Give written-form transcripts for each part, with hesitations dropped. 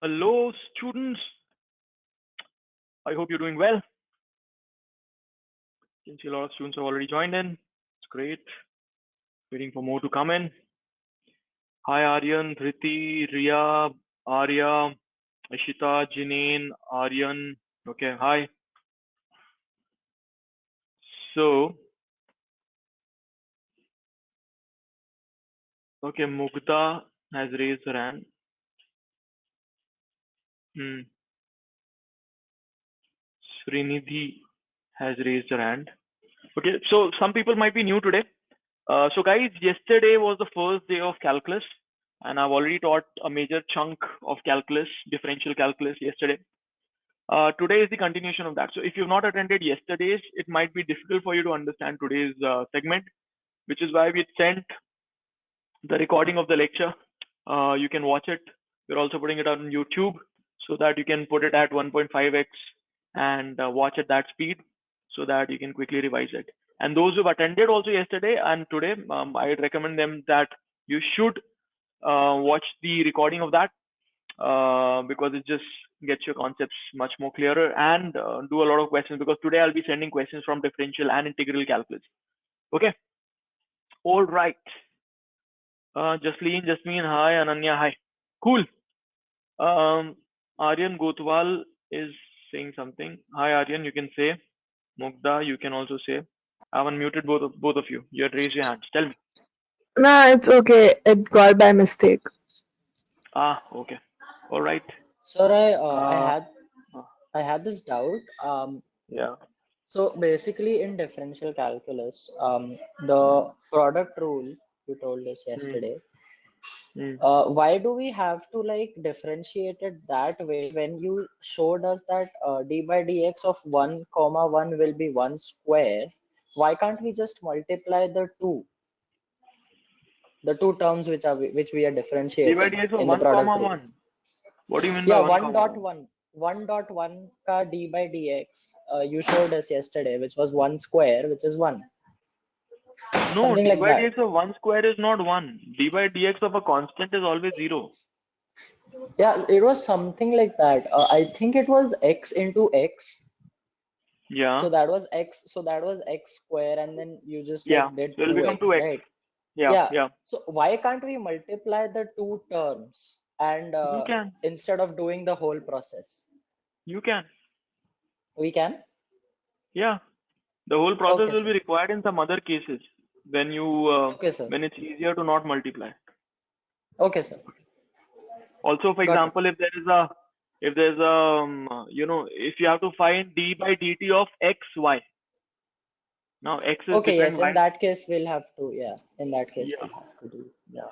Hello, students. I hope you're doing well. You can see a lot of students have already joined in. It's great. Waiting for more to come in. Hi, Aryan, Dhriti, Ria, Arya, Ishita, Jinane, Aryan. Okay, hi. So, okay, Mugdha has raised her hand. Hmm. Srinidhi has raised her hand. Okay, so some people might be new today. So guys, yesterday was the first day of calculus, and I've already taught a major chunk of calculus, differential calculus yesterday. Today is the continuation of that. So if you've not attended yesterday's, it might be difficult for you to understand today's segment, which is why we sent the recording of the lecture. You can watch it. We're also putting it on YouTube so that you can put it at 1.5x and watch at that speed so that you can quickly revise it. And those who've attended also yesterday and today, I'd recommend them that you should watch the recording of that because it just gets your concepts much more clearer and do a lot of questions because today I'll be sending questions from differential and integral calculus. Okay. All right. Jasmine, hi. Ananya, hi. Cool. Aryan Gotwal is saying something. Hi, Aryan. You can say. Mugdha, you can also say. I have unmuted both of you. You had raised your hands. Tell me. Nah, it's okay. It got by mistake. Okay. All right. Sir, Uh, uh, I had this doubt. yeah. So basically in differential calculus, Hmm. the product rule you told us Hmm. yesterday, Hmm. why do we have to like differentiate it that way when you showed us that d by dx of 1 comma 1 will be 1 square? Why can't we just multiply the two terms which we are D by differentiating dx of in the 1 comma product rule? 1. What do you mean by Yeah, 1 1 comma dot 1? 1. 1.1 ka d by dx you showed us yesterday, which was 1 square, which is 1. No, Something d like by that. dx of 1 square is not 1. D by dx of a constant is always 0. Yeah, it was something like that. I think it was x into x. Yeah. So that was x. So that was x square, and then you just Yeah. like did So it'll become 2x, 2x. right? Yeah. Yeah. Yeah. So why can't we multiply the two terms and You can. instead of doing the whole process? You can. We can? Yeah. The whole process Okay, will be sir. required in some other cases when you Okay, sir. when it's easier to not multiply. Okay, sir. Also, for Got it. example, if there's if you have to find d by dt of x y. Now x is Okay, different, yes, in y. that case, we'll have to, yeah, in that case, Yeah. we'll have to do. Yeah.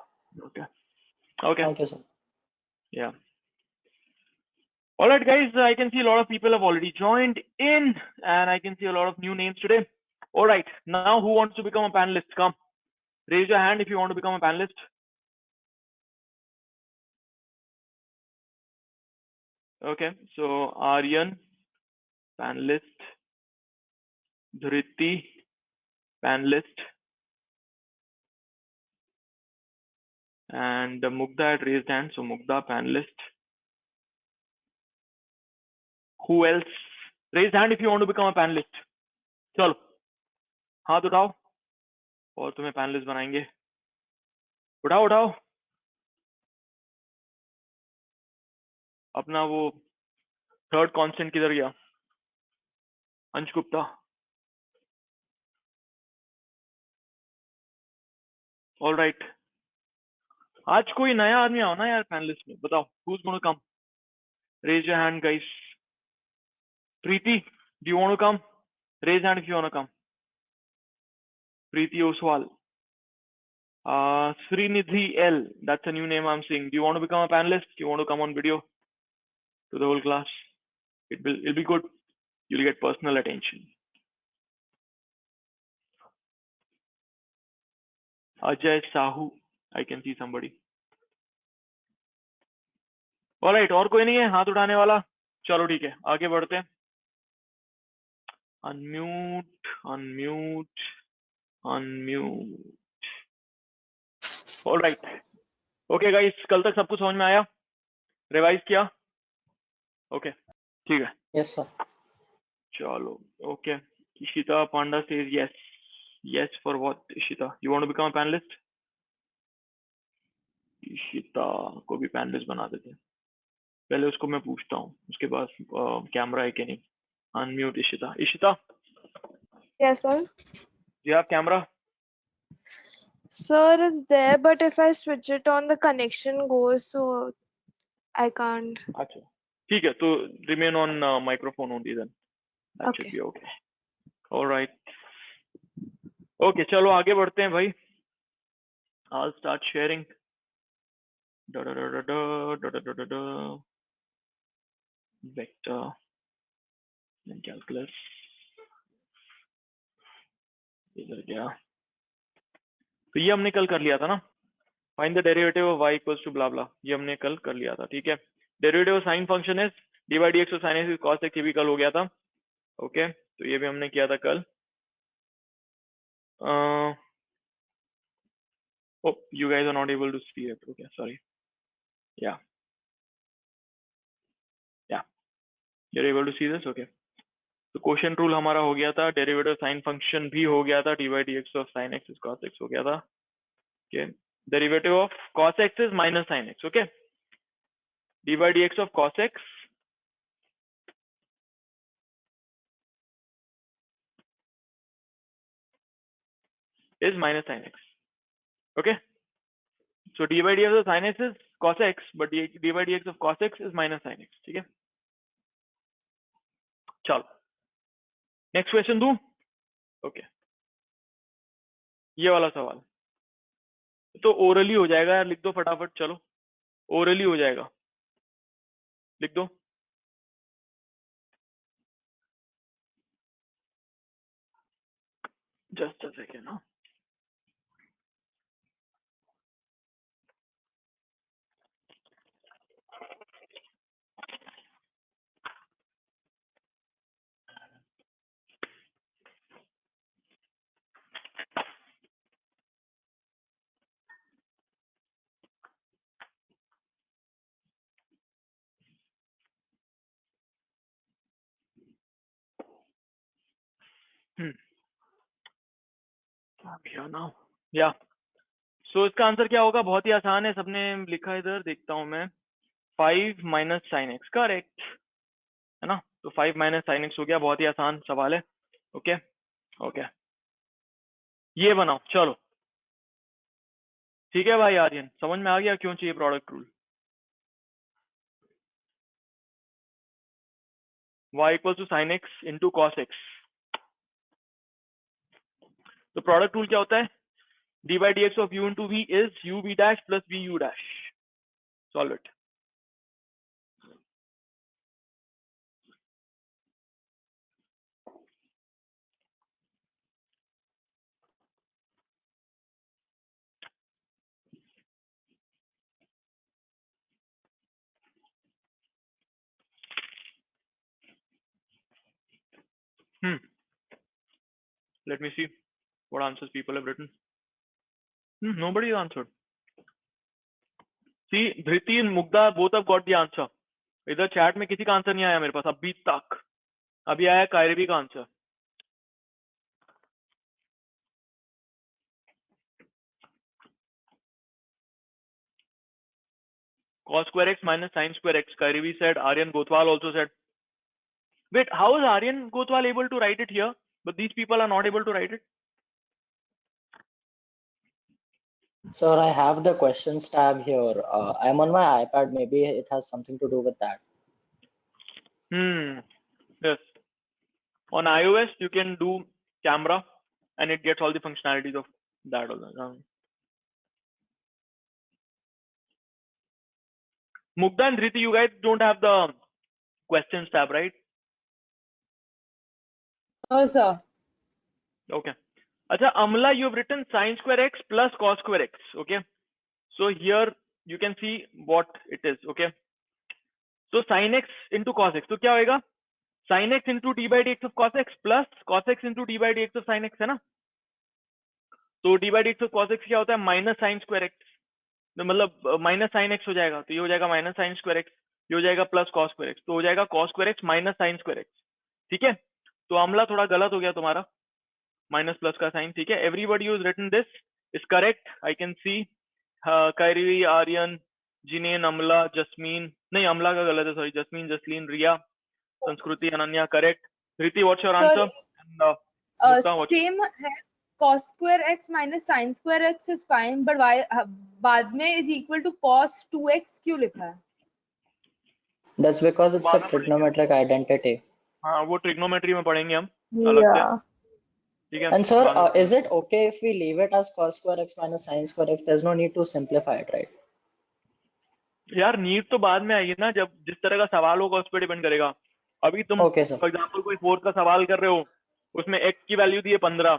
Okay. Okay. Okay, sir. Yeah. All right, guys. I can see a lot of people have already joined in, and I can see a lot of new names today. All right. Now, who wants to become a panelist? Come, raise your hand if you want to become a panelist. Okay. So Aryan, panelist. Dhriti, panelist, and Mugdha had raised hand. So Mugdha, panelist. Who else? Raise hand if you want to become a panelist. चलो हाथ उठाओ और तुम्हें panelist बनाएंगे. उठाओ उठाओ अपना वो थर्ड कांस्टेंट किधर गया? अंश गुप्ता. All right. आज कोई नया आदमी आओ ना यार पैनलिस्ट में. बताओ who's going to come? Raise your hand, guys. Preeti, do you want to come? Raise hand if you want to come. Preeti Oswal. Srinidhi L. That's a new name I'm seeing. Do you want to become a panelist? Do you want to come on video to the whole class? It'll be good. You'll get personal attention. Ajay Sahu. I can see somebody. Alright, और कोई नहीं है हाथ उठाने वाला? चलो ठीक है, आगे बढ़ते हैं. Unmute unmute unmute. Alright. Okay guys, कल तक सब कुछ समझ में आया? रिवाइज किया? ओके ठीक है, Yes, sir. चलो okay. Ishita Panda says yes. Yes for what, Ishita? You want to become a panelist? Ishita को भी panelist बना देते हैं. पहले उसको मैं पूछता हूँ उसके पास कैमरा है कि नहीं. Unmute Ishita. Ishita, Yes, sir. do you have camera? Sir is there, but if I switch it on, the connection goes, so I can't. अच्छा ठीक है, तो remain on microphone only then. That should Okay. be okay. All right. Okay, चलो आगे बढ़ते हैं भाई. I'll start sharing. Da da da da da da da da da da. Vector and calculus. इधर गया. तो ये हमने कल कर लिया था ना. Find the derivative of y equals to blah blah. ये हमने कल कर लिया था, ठीक है. Derivative of sin function is d by dx of sin x is cos x, ये भी कल हो गया था. ओके, तो ये भी हमने किया था कल. Oh, you guys are not able to see it. Okay, sorry. Yeah. You're able to see this? Okay. तो quotient rule हमारा हो गया था. Derivative sin function भी हो गया था. d by dx of sin x is cos x हो गया था. Okay. Derivative of cos x is minus sin x. Okay. d by dx of cos x is minus sin x. Okay. So d by dx of sin x is cos x, but d by dx of cos x is minus sin x. ठीक है. चलो. Next question दूं? Okay. ये वाला सवाल तो orally हो जाएगा यार. लिख दो फटाफट. चलो ओरली हो जाएगा. लिख दो. Just a second. हाँ, क्या ना. या सो इसका आंसर क्या होगा? बहुत ही आसान है. सबने लिखा इधर, देखता हूं मैं. 5 माइनस साइन एक्स. करेक्ट है ना. तो 5 माइनस साइन एक्स हो गया. बहुत ही आसान सवाल है. ओके ओके, ये बनाओ. चलो ठीक है भाई. आर्यन समझ में आ गया क्यों चाहिए product rule. y equal to sine x into cos x. तो प्रोडक्ट रूल क्या होता है? D by d x of u into v is u b dash plus v u dash. Solve it. Let me see what answers people have written. Nobody answered. See, Dhriti and Mugdha both have got the answer. इधर chat में किसी का answer नहीं आया मेरे पास अभी तक. अभी आया कायरवी का answer. Cos square x minus sin square x. Kairavi said. Aryan Gotwal also said. Wait, how is Aryan Gotwal able to write it here, but these people are not able to write it? Sir, I have the questions tab here. I'm on my iPad. Maybe it has something to do with that. Yes. On iOS, you can do camera, and it gets all the functionalities of that also. Mugdha and Dhriti, you guys don't have the questions tab, right? Oh, sir. Okay. Acha, Amla, you have written sin square x plus cos square x. Okay. So here you can see what it is. Okay. So sin x into cos x. तो क्या होएगा? Sin x into d by dx of cos x plus cos x into d by dx of sin x है ना. तो d by dx of cos x क्या होता है? Minus sin square x. मतलब माइनस साइन एक्स हो जाएगा, तो ये हो जाएगा माइनस साइन स्क्वायर एक्स, ये हो जाएगा प्लस कॉस स्क्वायर एक्स, तो हो जाएगा cos square x minus sine square x. ठीक है, तो अमला थोड़ा गलत हो गया तुम्हारा, माइनस प्लस का साइन। ठीक है, everybody use written this is correct, I can see. कैरी, आर्यन, जिनेन, अमला, जस्मीन, नहीं अमला का गलत है, सॉरी, जस्मीन, जसलीन, रिया, संस्कृति, अनन्या, करेक्ट। रीति, what's your Sir, answer? Mukta, what's? same है, cos square x minus sin square x is fine, but why बाद में is equal to cos 2x क्यों लिखा है? That's because it's a trigonometric identity. हाँ, वो ट्रिग्नोमेट्री में पढ़ेंगे हम अलग से। Yeah. ठीक है, And sir, बाद में is it okay if we leave it as cos square x minus sin square x? There's no need to simplify it, right? यार नीड तो बाद में आएगी ना, जब जिस तरह का सवाल होगा उस पर डिपेंड करेगा। अभी तुम Okay, sir. फॉर एग्जांपल कोई फोर्थ का सवाल कर रहे हो, उसमें x की वैल्यू दी है 15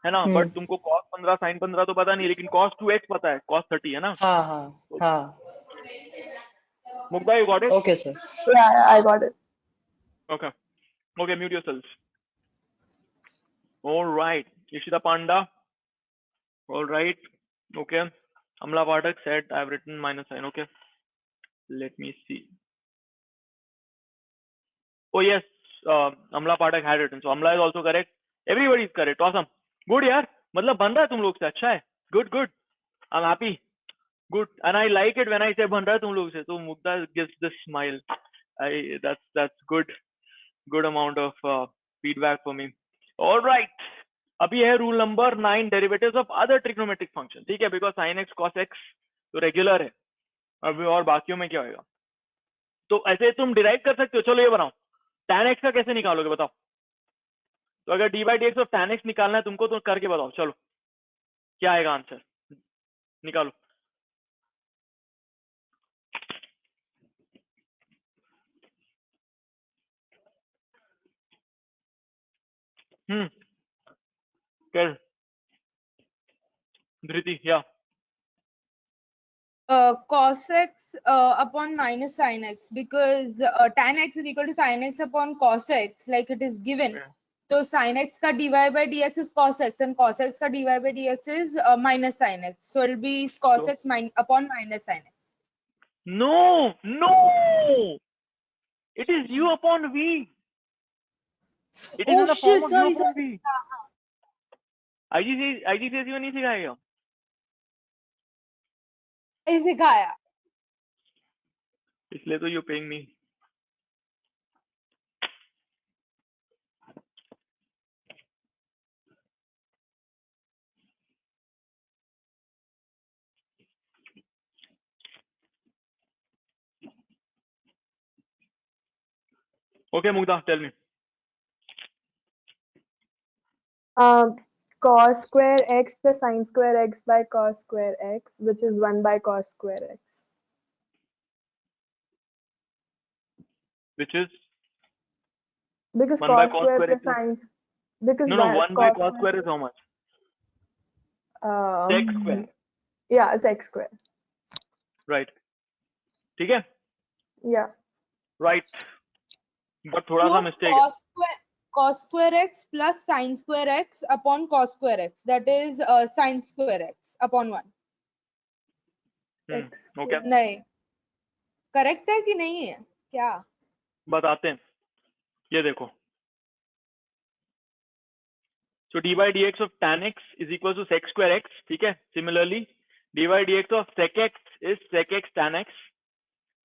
है ना, बट तुमको cos 15 sin 15 तो पता नहीं, लेकिन cos 2x पता है, cos 30 है ना। हाँ. Mukta, you got it? Okay, sir. Yeah, I got it. Okay. Okay, mute yourselves. All right. Ishita Panda. All right. Okay. Amla Pathak said I've written minus sign. Okay. Let me see. Oh yes, Amla Pathak had written. So Amla is also correct. Everybody is correct. Awesome. Good यार. मतलब बन रहा है तुम लोग से, अच्छा है. Good, good. I'm happy. Good. And I like it when I say बन रहा है तुम लोग से. तो Mukta gives this smile. That's good. Good amount of feedback for me. All right. अभी है rule number 9, derivatives of other trigonometric function. ठीक है, because sine x cos x तो रेगुलर है, अभी और बाकियों में क्या होगा। तो ऐसे तुम डिराइव कर सकते हो। चलो ये बनाओ, tan x का कैसे निकालोगे बताओ। तो अगर D by d x of tan x निकालना है तुमको तो करके बताओ। चलो क्या आएगा आंसर, निकालो। कर धृति, या Cos x upon minus sin x, because tan x is equal to sin x upon cos x, like it is given. So sin x का dy by dx is cos x, and cos x का dy by dx is minus sin x. So it will be cos So- x upon minus sin x. No, it is u upon v. It is Oh in the shit, form of sorry, u upon sorry. v. IGCSE में नहीं सिखाएगा, ऐसे सिखाया। इसलिए तो you paying me. Okay, Mugdha, tell me. Cos square x plus sin square x by cos square x, which is 1 by cos square x. Which is Because 1 by cos cos square square plus x is- sin, because No, 1 by cos square is how much? Sec square. Yeah, sec square. Right. ठीक है? Yeah. Right. But थोड़ा सा So mistake है। cos square x plus sin square x upon cos square x, that is sin square x upon 1. X Okay. नहीं, correct है कि नहीं है क्या? बताते हैं, ये देखो। So d by dx of tan x is equal to sec square x, ठीक है? Similarly, d by dx of sec x is sec x tan x,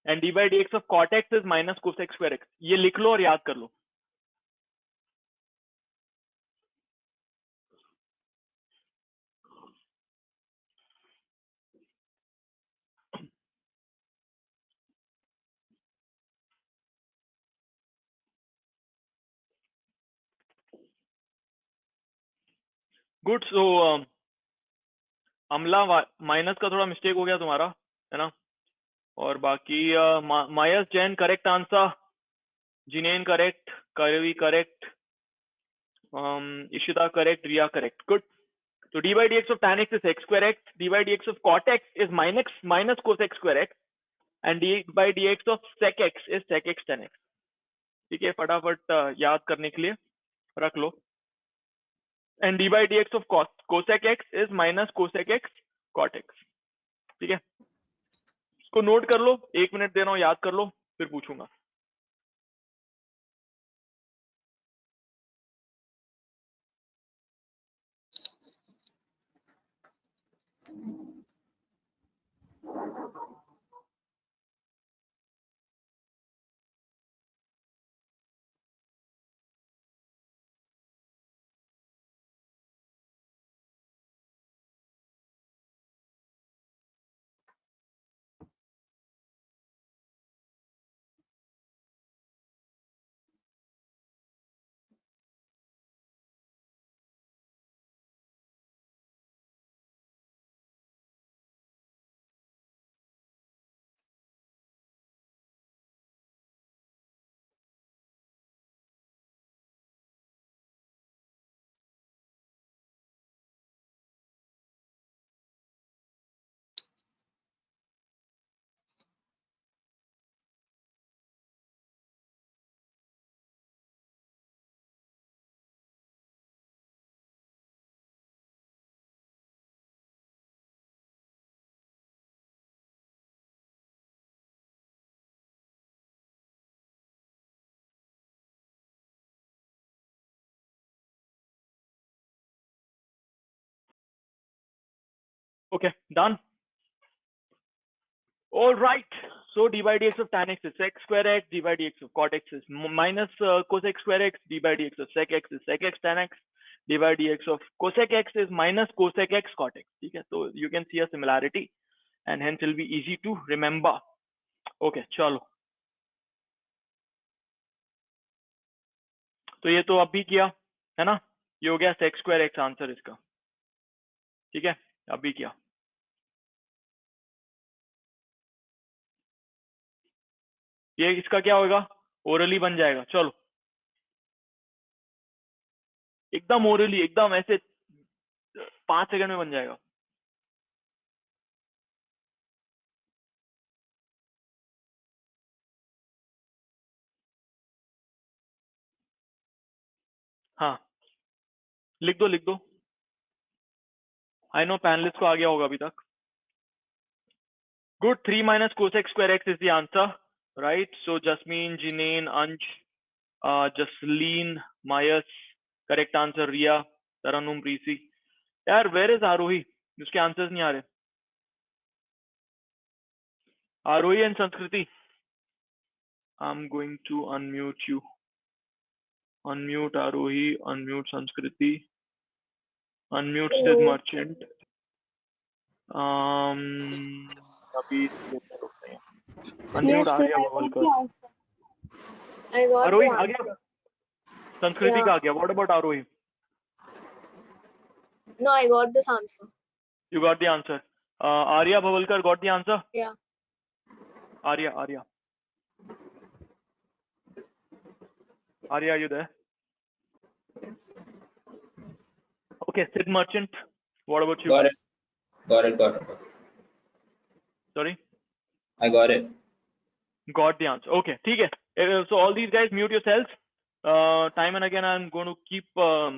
and d by dx of cot x is minus cosec square x. ये लिख लो और याद कर लो। Good. सो अमला minus का थोड़ा मिस्टेक हो गया तुम्हारा, है ना? और बाकी Mayas Jain correct answer, Jinen correct, Karvi correct, Ishita correct, Riya correct. Good. So d by dx of tan x is x square x, d by dx of cot x is minus cosec square x, and d by dx of sec x is sec x tan x. ठीक है, फटाफट याद करने के लिए रख लो। And d by dx of cosec x is minus cosec x cot x. ठीक है? इसको नोट कर लो, 1 मिनट दे रहा हूँ, याद कर लो, फिर पूछूंगा। Okay, done. All right. So d by dx of tan x is sec square x, d by dx of cot x is minus cosec square x, d by dx of sec x is sec x tan x, d by dx of cosec x is minus cosec x cot x. ठीक है, so you can see a similarity and hence it will be easy to remember. Okay, चलो, तो ये तो अभी किया है ना, ये हो गया sec square x आंसर इसका, ठीक है, अभी किया। ये इसका क्या होगा, ओरली बन जाएगा। चलो, एकदम ओरली, एकदम ऐसे 5 सेकंड में बन जाएगा। हाँ, लिख दो लिख दो। आई नो पैनलिस्ट को आ गया होगा अभी तक। Good, 3 minus cosec square x is the answer, right? So Jasmine, Jinane, Ansh, Jasleen, Mayas, correct answer Ria, Taranum, Prisi. यार where is आरोही, उसके आंसर्स नहीं आ रहे। आरोही and संस्कृति, I'm going to unmute you. Unmute Aarohi, unmute संस्कृति, unmute Sid Merchant. अभी unmute Arya Bhavalkar. I got Aarohi the आ गया, answer. संस्कृति Yeah. का आ गया। What about Aarohi? No, I got this answer. You got the answer. Arya Bhavalkar got the answer? Yeah. Arya. Arya, are you there? Okay, Sid Merchant, what about you? Got it. Sorry? I got it. Got the answer. Okay, ठीक है. So all these guys mute yourselves. Time and again I'm going to keep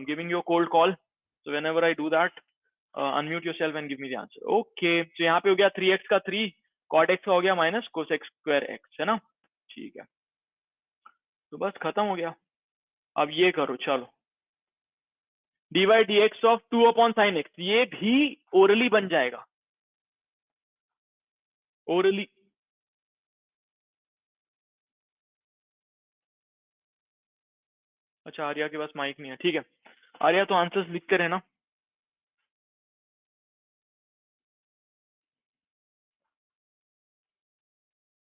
giving you a cold call. So whenever I do that, unmute yourself and give me the answer. Okay, so यहाँ पे हो गया 3x का 3, cot x का हो गया minus cosec square x, है ना? ठीक है, तो बस खत्म हो गया। अब ये करो, चलो, dy dx of 2 upon sin x, ये भी ओरली बन जाएगा, ओरली। अच्छा, आर्या के पास माइक नहीं है, ठीक है। आर्या, तो आंसर्स लिखते रहना।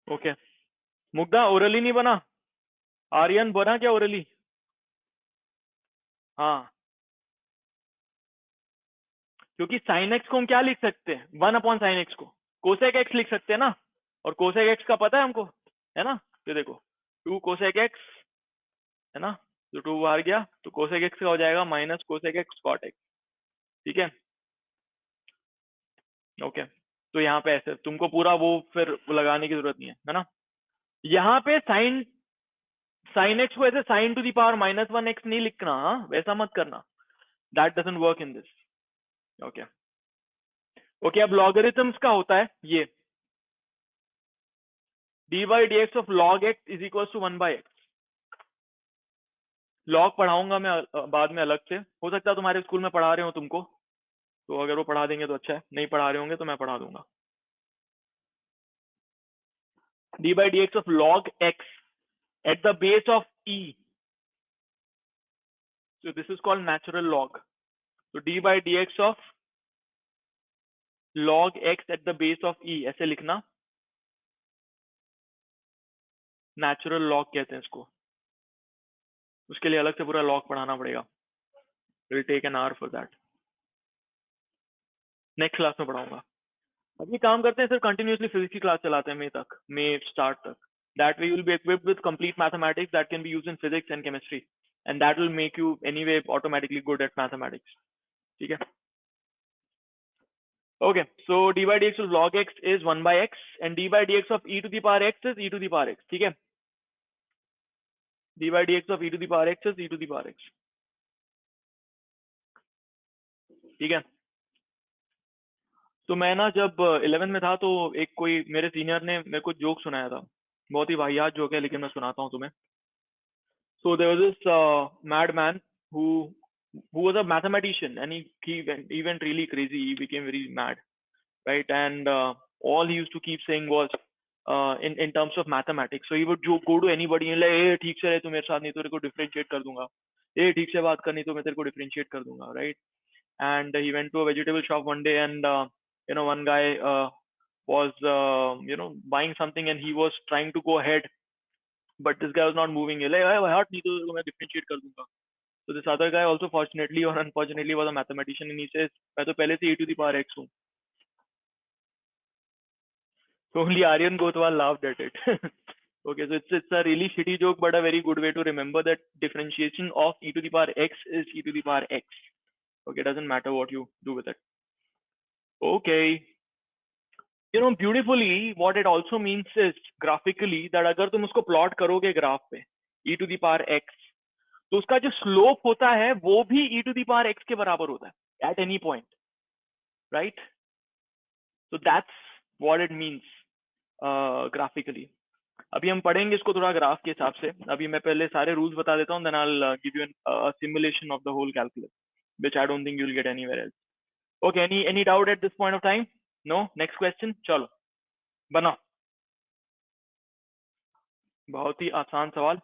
ओके, मुग्धा ओरली नहीं बना, आर्यन बना क्या ओरली? हाँ, क्योंकि साइन एक्स को हम क्या लिख सकते हैं, 1 अपॉन साइन एक्स को कोसेक एक्स लिख सकते हैं ना, और कोसेक एक्स का पता है हमको, है ना? ये देखो 2 कोसेक एक्स, है ना, तो 2 बाहर गया तो कोसेक एक्स का हो जाएगा minus cosec x cot x, ठीक है। ओके, तो यहाँ पे ऐसे तुमको पूरा वो फिर लगाने की जरूरत नहीं है ना। यहाँ पे साइन एक्स को ऐसे sine to the power -1 x नहीं लिखना, हाँ? वैसा मत करना, that doesn't work in this. Okay, अब लॉगरिथम्स का होता है ये, d by d x of log x is equal to 1 by x. Log पढ़ाऊंगा मैं बाद में अलग से, हो सकता है तुम्हारे स्कूल में पढ़ा रहे हो तुमको, तो अगर वो पढ़ा देंगे तो अच्छा है, नहीं पढ़ा रहे होंगे तो मैं पढ़ा दूंगा। D by d x of log x at the base of e, so this is called natural log. So d by dx of log x at the base of e, ऐसे लिखना, natural log कहते हैं इसको, उसके लिए अलग से पूरा log पढ़ाना पड़ेगा, will take an hour for that, next class में पढ़ाऊंगा। अभी काम करते हैं, सिर्फ कंटिन्यूसली फिजिक्स की क्लास चलाते हैं मई स्टार्ट तक, that way you will be equipped with complete mathematics that can be used in physics and chemistry, and that will make you anyway automatically good at mathematics. ठीक है? Okay, so d by dx of log x is 1 by x, and d by dx of e to the power x is e to the power x. ठीक है? d by dx of e to the power x is e to the power x. ठीक है? तो मैं ना जब 11th में था तो एक कोई मेरे सीनियर ने मेरे को जोक सुनाया था, बहुत ही वाहियात जोक है लेकिन मैं सुनाता हूँ तुम्हें। So there was this madman who was a mathematician, and he went really crazy. He became very mad, right? And all he used to keep saying was in terms of mathematics. So he would go to anybody and like, hey, ठीक से रहे तू मेरे साथ, नहीं तो तेरे को differentiate कर दूंगा, hey, ठीक से बात कर, नहीं तो मैं तेरे को differentiate कर दूंगा, right? And he went to a vegetable shop one day, and one guy was buying something, and he was trying to go ahead, but this guy was not moving. He's like, hey, hurt, नहीं तो मैं differentiate कर दूंगा. So this other guy also, fortunately or unfortunately, was a mathematician, and he says, मैं तो पहले से e to the power x हूँ. So only Aryan Gotwal laughed at it. Okay, so it's a really shitty joke, but a very good way to remember that differentiation of e to the power x is e to the power x. Okay, it doesn't matter what you do with it. Okay. Beautifully, what it also means is graphically that अगर तुम उसको plot करोगे graph पे e to the power x, तो उसका जो slope होता है वो भी e to the power x के बराबर होता है at any point, right? So that's what it means graphically. अभी हम पढ़ेंगे इसको थोड़ा ग्राफ के हिसाब से, अभी मैं पहले सारे रूल्स बता देता हूँ, then I'll give you a simulation of the whole calculus, which I don't think you'll get anywhere else. Okay, any doubt at this point of time? No? Next question? चलो बनाओ, बहुत ही आसान सवाल।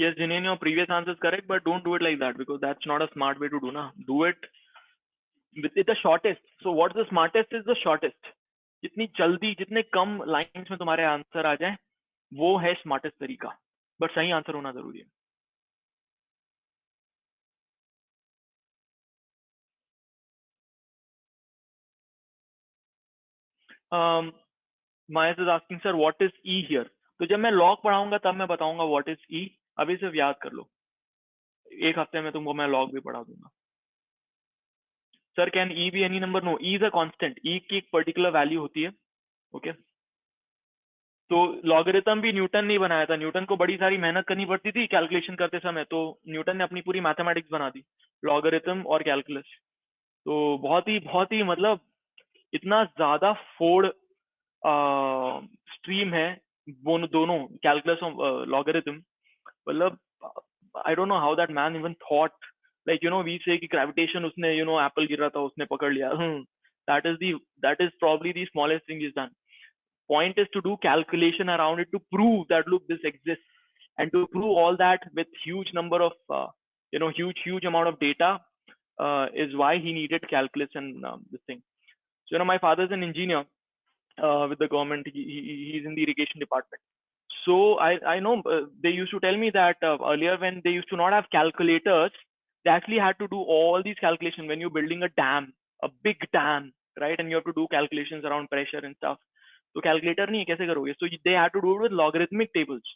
Yes, Jinesh, your previous answer is correct, but don't do it like that because that's not a smart way to do. Na, do it with the shortest. So what's the smartest is the shortest. जितनी जल्दी, जितने कम lines में तुम्हारे answer आ जाए, वो है smartest तरीका, but सही आंसर होना जरूरी है। Mahesh is asking, sir, what is E here? तो जब मैं log पढ़ाऊंगा तब मैं बताऊंगा what is E. अभी सिर्फ याद कर लो, एक हफ्ते में तुमको मैं log भी पढ़ा दूंगा। Sir can E be any number? No, E is a constant. E की एक पर्टिकुलर वैल्यू होती है, ओके? तो लॉगरिथम भी न्यूटन ने बनाया था, न्यूटन को बड़ी सारी मेहनत करनी पड़ती थी कैलकुलेशन करते समय, तो न्यूटन ने अपनी पूरी मैथमेटिक्स बना दी, लॉगरिथम और कैलकुलस। तो बहुत ही मतलब इतना ज्यादा फोड़ स्ट्रीम है वो दोनों, कैलकुलस और लॉगरिथम। मतलब I don't know how that man even thought, like we say कि ग्रेविटेशन उसने एप्पल गिर रहा था उसने पकड़ लिया, that is probably the smallest thing is done. Point is to do calculation around it to prove that look this exists, and to prove all that with huge number of huge amount of data is why he needed calculus and this thing. So my father is an engineer with the government. He's in the irrigation department. So I know they used to tell me that earlier when they used to not have calculators, they actually had to do all these calculations when you're building a dam, a big dam, right? And you have to do calculations around pressure and stuff. तो calculator नहीं है, कैसे करोगे? So they had to do it with logarithmic tables.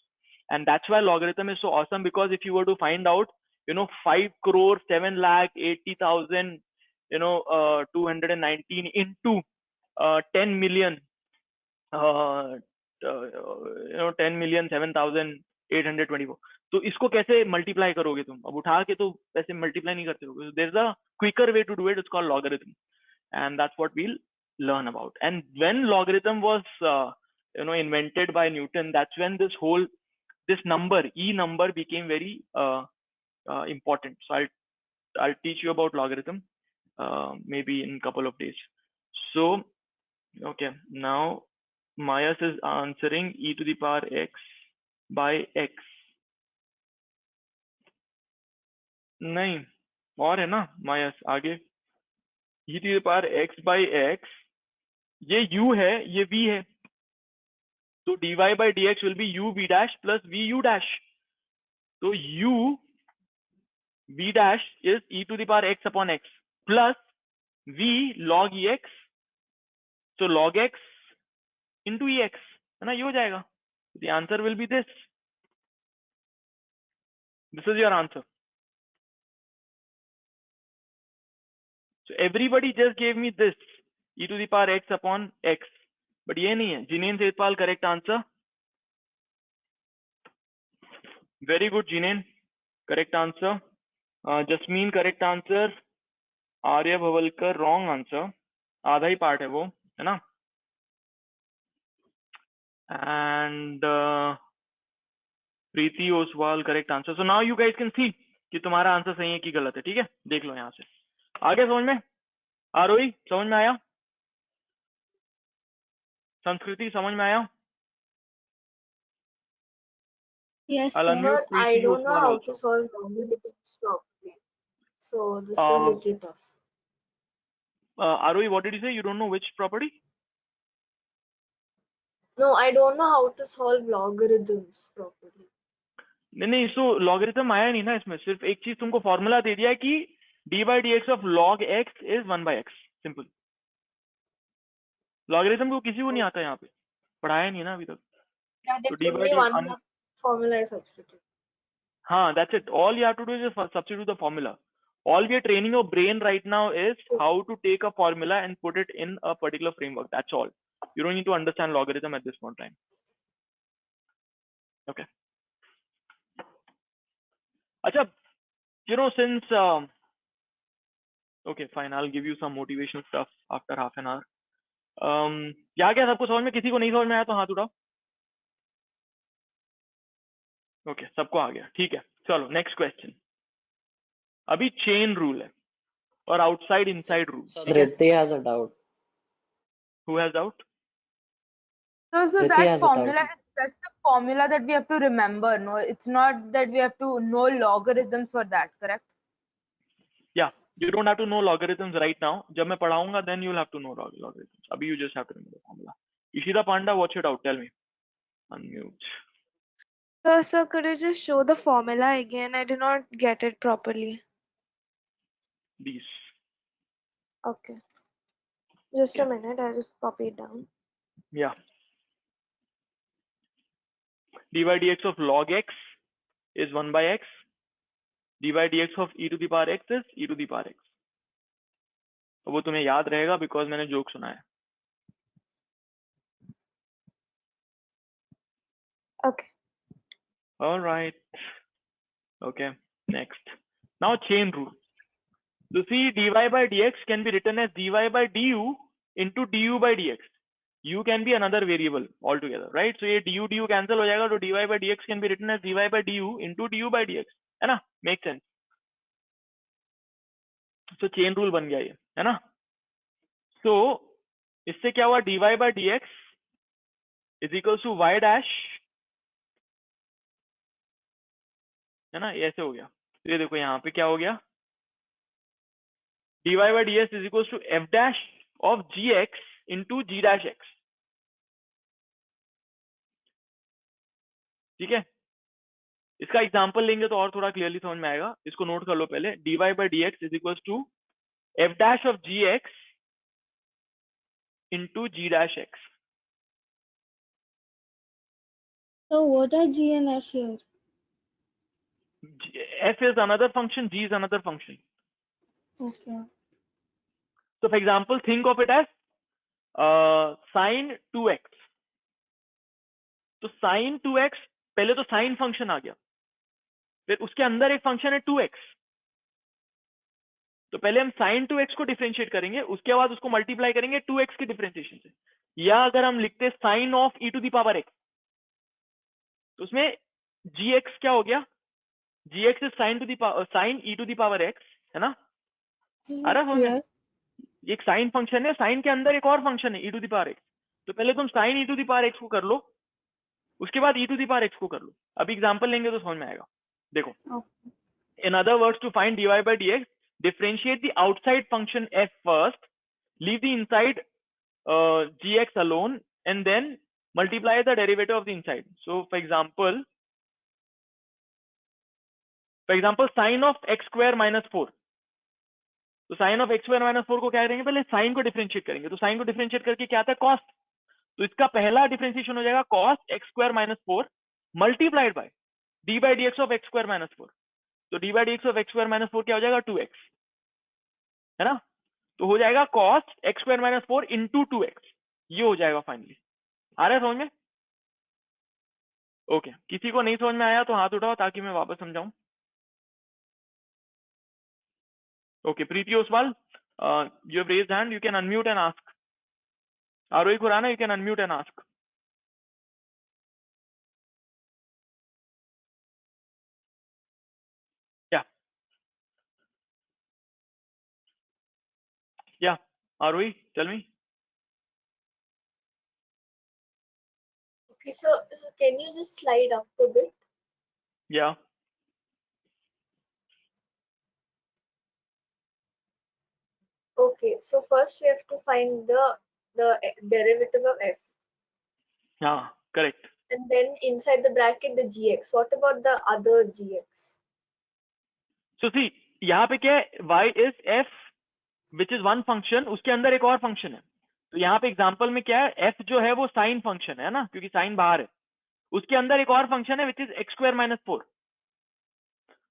and that's why logarithm is so awesome, because if you were to find out 5 crore 7 lakh 80,000 219 into 10 million 10 million 7,824, तो इसको कैसे multiply करोगे तुम? अब उठा के तो ऐसे मल्टीप्लाई नहीं करते हो. There's a quicker way to do it. It's called logarithm, and that's what we'll learn about. And when logarithm was invented by Newton, that's when this number E number became very important. So I'll teach you about logarithm maybe in a couple of days. So okay, now Mayas is answering e to the power x by x. नहीं और है ना Mayas आगे, e to the power x by x, ये u है ये v है, तो dy by dx will be u v dash plus v u dash. तो u v dash is e to the power x upon x plus v log ex, so log x into ex, है ना, ये हो जाएगा. The answer will be this. This is your answer. So everybody just gave me this, e to the power x upon x, but ये नहीं है. Jineen Setpal, correct answer. Very good, Jineen, correct answer. Jasmine, correct answer. Arya Bhavalkar, wrong answer. आधा ही part है वो, है ना. And Preeti Oswal, correct answer. So now you guys can see कि तुम्हारा आंसर सही है कि गलत है. ठीक है, देख लो यहाँ से. आगे समझ में? आरोही समझ में आया? संस्कृति समझ में आया? Yes, I'll sir. unmute But I Preeti don't know Oswal how also. to solve logarithms properly. So this is a little tough. Arohi, what did you say? You don't know which property? No, I don't know how to solve logarithms properly. नहीं, so logarithm आया नहीं ना इसमें. सिर्फ एक चीज तुमको formula दे दिया है कि d by dx of log x is 1 by x. Simple. Logarithm को किसी को नहीं आता यहाँ पे, पढ़ाया नहीं ना अभी तक. Yeah, So there's d by only dx one formula I substitute. हाँ, that's it. All you have to do is just substitute the formula. All we are training your brain right now is how to take a formula and put it in a particular framework. That's all. You don't need to understand logarithm at this point in time. Okay. Acha, since okay, fine, I'll give you some motivational stuff after half an hour. क्या क्या सबको समझ में? किसी को नहीं समझ में आया तो हाथ उठाओ. ओके, सबको आ गया. ठीक है, चलो नेक्स्ट क्वेश्चन. अभी चेन रूल है और outside inside rule. So Dhriti has a doubt. Who has doubt? So Dhriti that has a formula doubt. is just a formula that we have to remember. No, it's not that we have to know logarithms for that, correct? Yeah, you don't have to know logarithms right now. जब मैं पढ़ाऊंगा then you'll have to know logarithms. अभी you just have to remember the formula. Ishida Panda, what's your doubt? Tell me. Unmute. Sir, could you just show the formula again? I did not get it properly. These. Okay. Just a Okay. minute, I'll just copy it down. Yeah. d by dx of log x is 1 by x. d by dx of e to the power x is e to the power x. वो तुम्हें याद रहेगा because मैंने joke सुना है. Okay. All right. Okay. Next. Now chain rule. So see, dy by dx can be written as dy by du into du by dx. U can be another variable altogether, right? So ये du cancel हो जाएगा, तो dy by dx can be written as dy by du into du by dx, है ना? Make sense. So chain rule बन गया ये, है ना? So इससे क्या हुआ? dy by dx is equals to y dash, है ना? ऐसे हो गया. तो ये देखो यहाँ पे क्या हो गया? dy by ds is equals to f dash of gx into g dash x. ठीक है, इसका एग्जांपल लेंगे तो और थोड़ा क्लियरली समझ में आएगा. इसको नोट कर लो पहले. dy by dx is equals to f dash of gx into g dash x. So what are G and F here? F is another function, G is another function. Okay. So for example, think of it as sin 2x. तो sin 2x, पहले तो sin function आ गया, फिर उसके अंदर एक function है 2x. तो पहले हम sin 2x को डिफरेंशिएट करेंगे, उसके बाद उसको मल्टीप्लाई करेंगे 2x के डिफरेंशिएशन से. या अगर हम लिखते sin of e to the power x, तो उसमें gx क्या हो गया, gx is sin e to the power x, है ना? आ रहा समझ में? Yes. ये एक साइन फंक्शन है, साइन के अंदर एक और फंक्शन है e to the power x. तो पहले तुम sin e to the power x को कर लो, उसके बाद e to the power x को कर लो. अभी एग्जांपल लेंगे तो समझ में आएगा. देखो, Okay. in other words, to find dy by dx, differentiate the outside function f first, leave the inside gx alone, and then multiply the derivative of the inside. So for example sin of x square minus 4. तो sin of x square minus 4 को क्या करेंगे, पहले sin को differentiate करेंगे. तो sin को differentiate करके क्या आता है, cos. तो इसका पहला डिफरेंशिएशन हो जाएगा cos x square minus 4 multiplied by d by dx of x square minus 4. तो d by dx of x square minus 4 क्या हो जाएगा, 2x, है ना? तो हो जाएगा cos x square minus 4 into 2x. ये हो जाएगा फाइनली. आ रहा है समझ में? ओके. किसी को नहीं समझ में आया तो हाथ उठाओ ताकि मैं वापस समझाऊं. Okay, Preeti Oswal, you have raised hand, you can unmute and ask. Arohi Khurana, you can unmute and ask. Yeah, Arohi, tell me. Okay, so can you just slide up a bit? Yeah. Okay, so first we have to find the derivative of f, Yeah, correct. and then inside the bracket the gx. What about the other gx? So see, यहाँ पे क्या है, y is f which is one function, उसके अंदर एक और function है. तो यहाँ पे एग्जांपल में क्या है, f जो है वो साइन फंक्शन है ना, क्योंकि साइन बाहर है. उसके अंदर एक और फंक्शन है which is x square minus 4.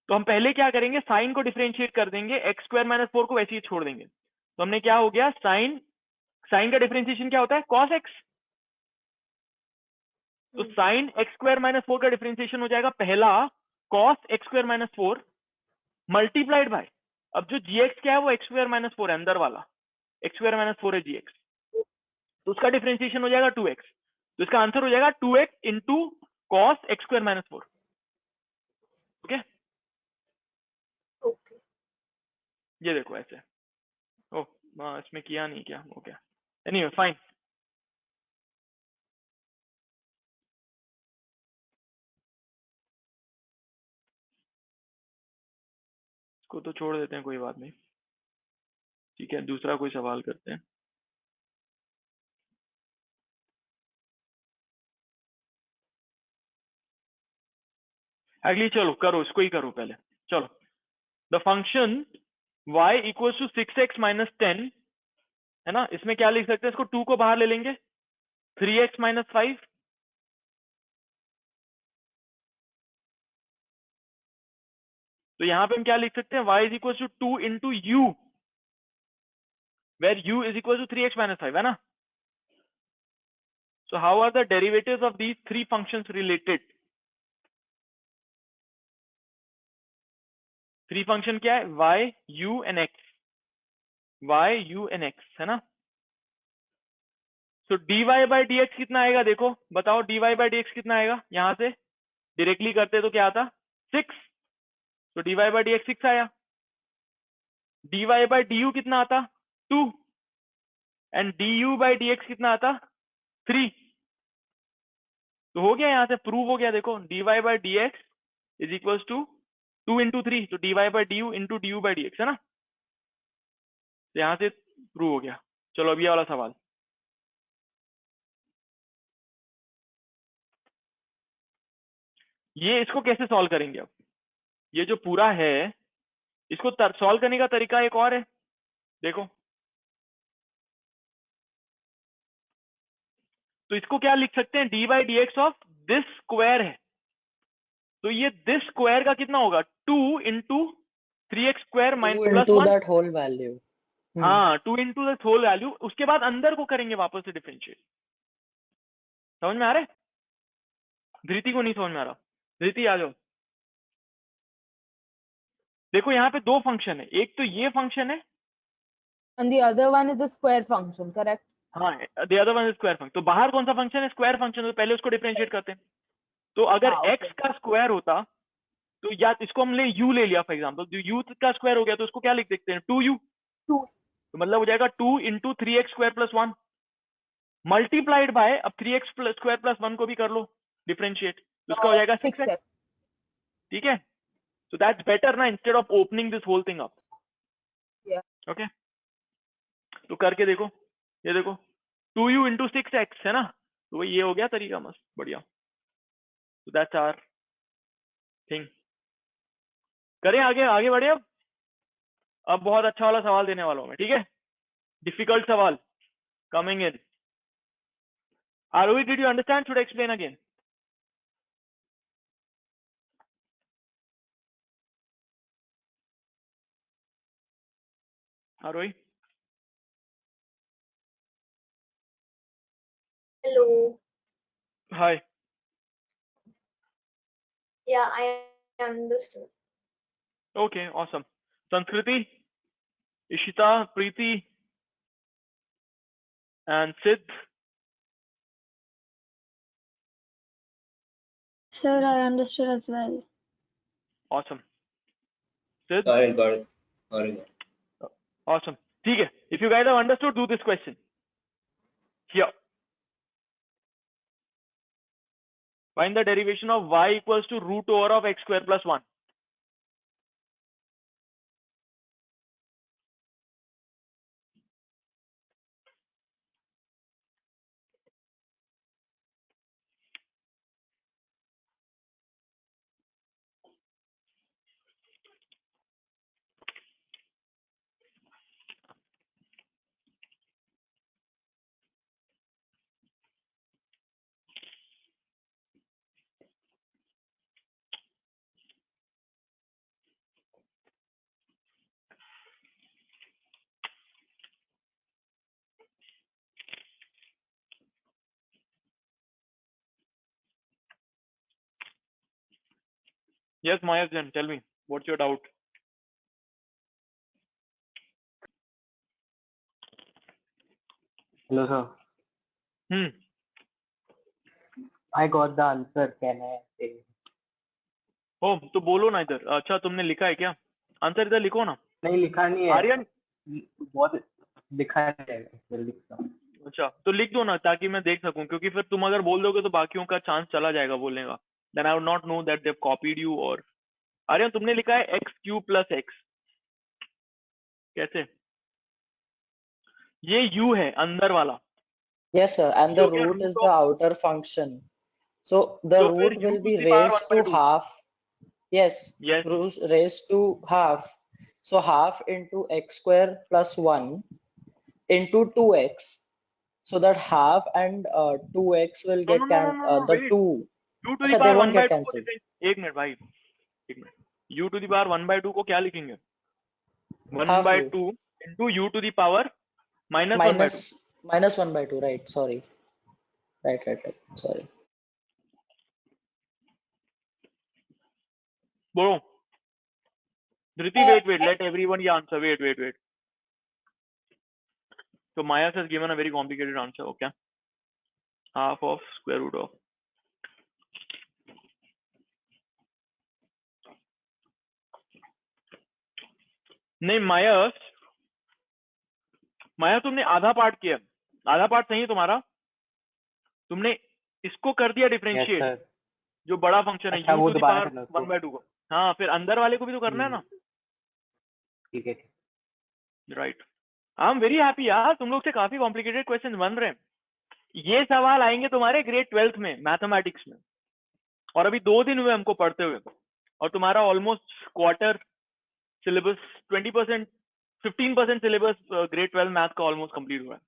तो हम पहले क्या करेंगे, साइन को डिफरेंशिएट कर देंगे, x square minus 4 को वैसे ही छोड़ देंगे. तो हमने क्या हो गया, साइन का डिफरेंशिएशन क्या होता है, cos x. तो साइन x square minus 4 का डिफरेंशिएशन हो जाएगा पहला cos x square minus 4 multiplied by, अब जो gx क्या है वो x square minus 4 है, अंदर वाला x square minus 4 है gx. तो उसका डिफरेंशिएशन हो जाएगा 2x. तो इसका आंसर हो जाएगा 2x into cos x square minus 4. Okay, Okay. ये देखो ऐसे. ओह, इसमें किया नहीं क्या, ओके, एनीवे फाइन. इसको तो छोड़ देते हैं, कोई बात नहीं. ठीक है, दूसरा कोई सवाल करते हैं. अगली चलो करो, इसको ही करो पहले. चलो, the function y equals to 6x minus 10, है ना? इसमें क्या लिख सकते हैं, इसको 2 को बाहर ले लेंगे, 3x माइनस 5. तो यहां पे हम क्या लिख सकते हैं, y is equals to 2 into u, where u is equal to 3x minus 5, है ना? So how are the derivatives of these three functions related? Three function क्या है, y, u and x. y, u and x, है ना? So dy by dx कितना आएगा, देखो बताओ, dy by dx कितना आएगा, यहां से डायरेक्टली करते तो क्या आता, 6. तो dy by dx 6 आया. dy by du कितना आता, 2. एंड du by dx कितना आता, 3. तो हो गया, यहां से प्रूव हो गया. देखो, dy by dx is equals to 2 into 3, तो dy by du into du by dx, है ना? तो यहां से प्रूव हो गया. चलो अब ये वाला सवाल. ये इसको कैसे सॉल्व करेंगे, अब ये जो पूरा है इसको सॉल्व करने का तरीका एक और है. देखो, तो इसको क्या लिख सकते हैं, d by d x of this square है, तो ये दिस स्क्वायर का कितना होगा 2 into 3x square 2 plus into 1। that whole value. हाँ 2 इंटू द होल वैल्यू, उसके बाद अंदर को करेंगे वापस से डिफरेंशिएट। समझ में आ रहा है? धृति को नहीं समझ में आ रहा? धृति आ जाओ। देखो यहाँ पे दो फंक्शन है, एक तो ये फंक्शन है, And the other one is the square function, correct? हाँ the other one is square function. तो बाहर कौन सा फंक्शन है? Square function. तो पहले उसको डिफरेंशिएट करते हैं। तो अगर हाँ, x का स्क्वायर होता तो या इसको हमने u ले लिया फॉर एग्जाम्पल, जो u का स्क्वायर हो गया तो उसको क्या लिख सकते हैं 2u। 2. तो मतलब हो जाएगा 2 into 3x square plus 1 multiplied by, अब 3x स्क्वायर प्लस 1 को भी कर लो डिफरेंशिएट, तो उसका हो जाएगा 6x। 6x. ठीक है, so that's better ना, instead of opening this whole thing up। Yeah. okay, तो करके देखो, ये देखो 2u into 6x है ना, तो वो ये हो गया तरीका, मस्त बढ़िया। so that's our thing। करें आगे, आगे बढ़े। अब बहुत अच्छा वाला सवाल देने वाला हूं मैं, ठीक है? डिफिकल्ट सवाल coming in. Aarohi, did you understand? Should explain again? Aarohi? Hello. Hi. Yeah, I understood. Okay awesome. Sanskriti, Ishita, Preeti and Siddh. Sir, I understood as well. Awesome. Siddh, Got it, got it, got it. Awesome. ठीक है, if you guys have understood, do this question here. Find the derivation of y equals to root over of x square plus 1। Yes, Mayajan, tell me, what's your doubt? Hello, sir. I got the answer. Can I say? ओ तो बोलो ना इधर। अच्छा, तुमने लिखा है क्या answer? इधर लिखो ना। नहीं, लिखा नहीं है। आर्यन, बहुत लिखा है, लिखता हूँ। अच्छा तो लिख दो ना, ताकि मैं देख सकूं, क्योंकि फिर तुम अगर बोल दोगे तो बाकियों का चांस चला जाएगा बोलने का। Then I would not know that they have copied you. और आर्यन, तुमने लिखा है एक्स क्यू प्लस एक्स, कैसे? ये u है अंदर वाला, Yes, sir. And the जो कि root is root the of, outer function. So the तो फिर root u will to be the power raised 1 by to 2। half. Yes, Yes, raised to half. So half into x square plus 1 into 2x. So that half and 2x will no get no no no no no the wait, 2. u to the Achha, they power 1 won't by get 2 को cancelled. different- एक minute भाई, एक minute. u to the power 1 by 2 को क्या लिखेंगे? 1 Half by u 2 into u to the power minus 1 by 2। minus 1 by 2. Right. Sorry. Right. Sorry. बोलो धृति। wait, let everyone answer। wait, so Maya has given a very complicated answer। okay, half of square root of, नहीं माया तुमने आधा part किया, आधा part सही है तुम्हारा। तुमने इसको कर दिया Yes, डिफरेंशिएट, sir. जो बड़ा फंक्शन है अच्छा, u वो to the दोबारा power करना 1 by 2 को। हाँ, फिर अंदर वाले को भी तो करना है ना। ठीक है। Right, I am very happy यार, तुम लोग से काफी कॉम्प्लिकेटेड क्वेश्चन बन रहे हैं। ये सवाल आएंगे तुम्हारे ग्रेड 12th में मैथमेटिक्स में, और अभी 2 दिन हुए हमको पढ़ते हुए, और तुम्हारा almost quarter syllabus 20%, 15% syllabus grade 12 math का ऑलमोस्ट कंप्लीट हुआ है।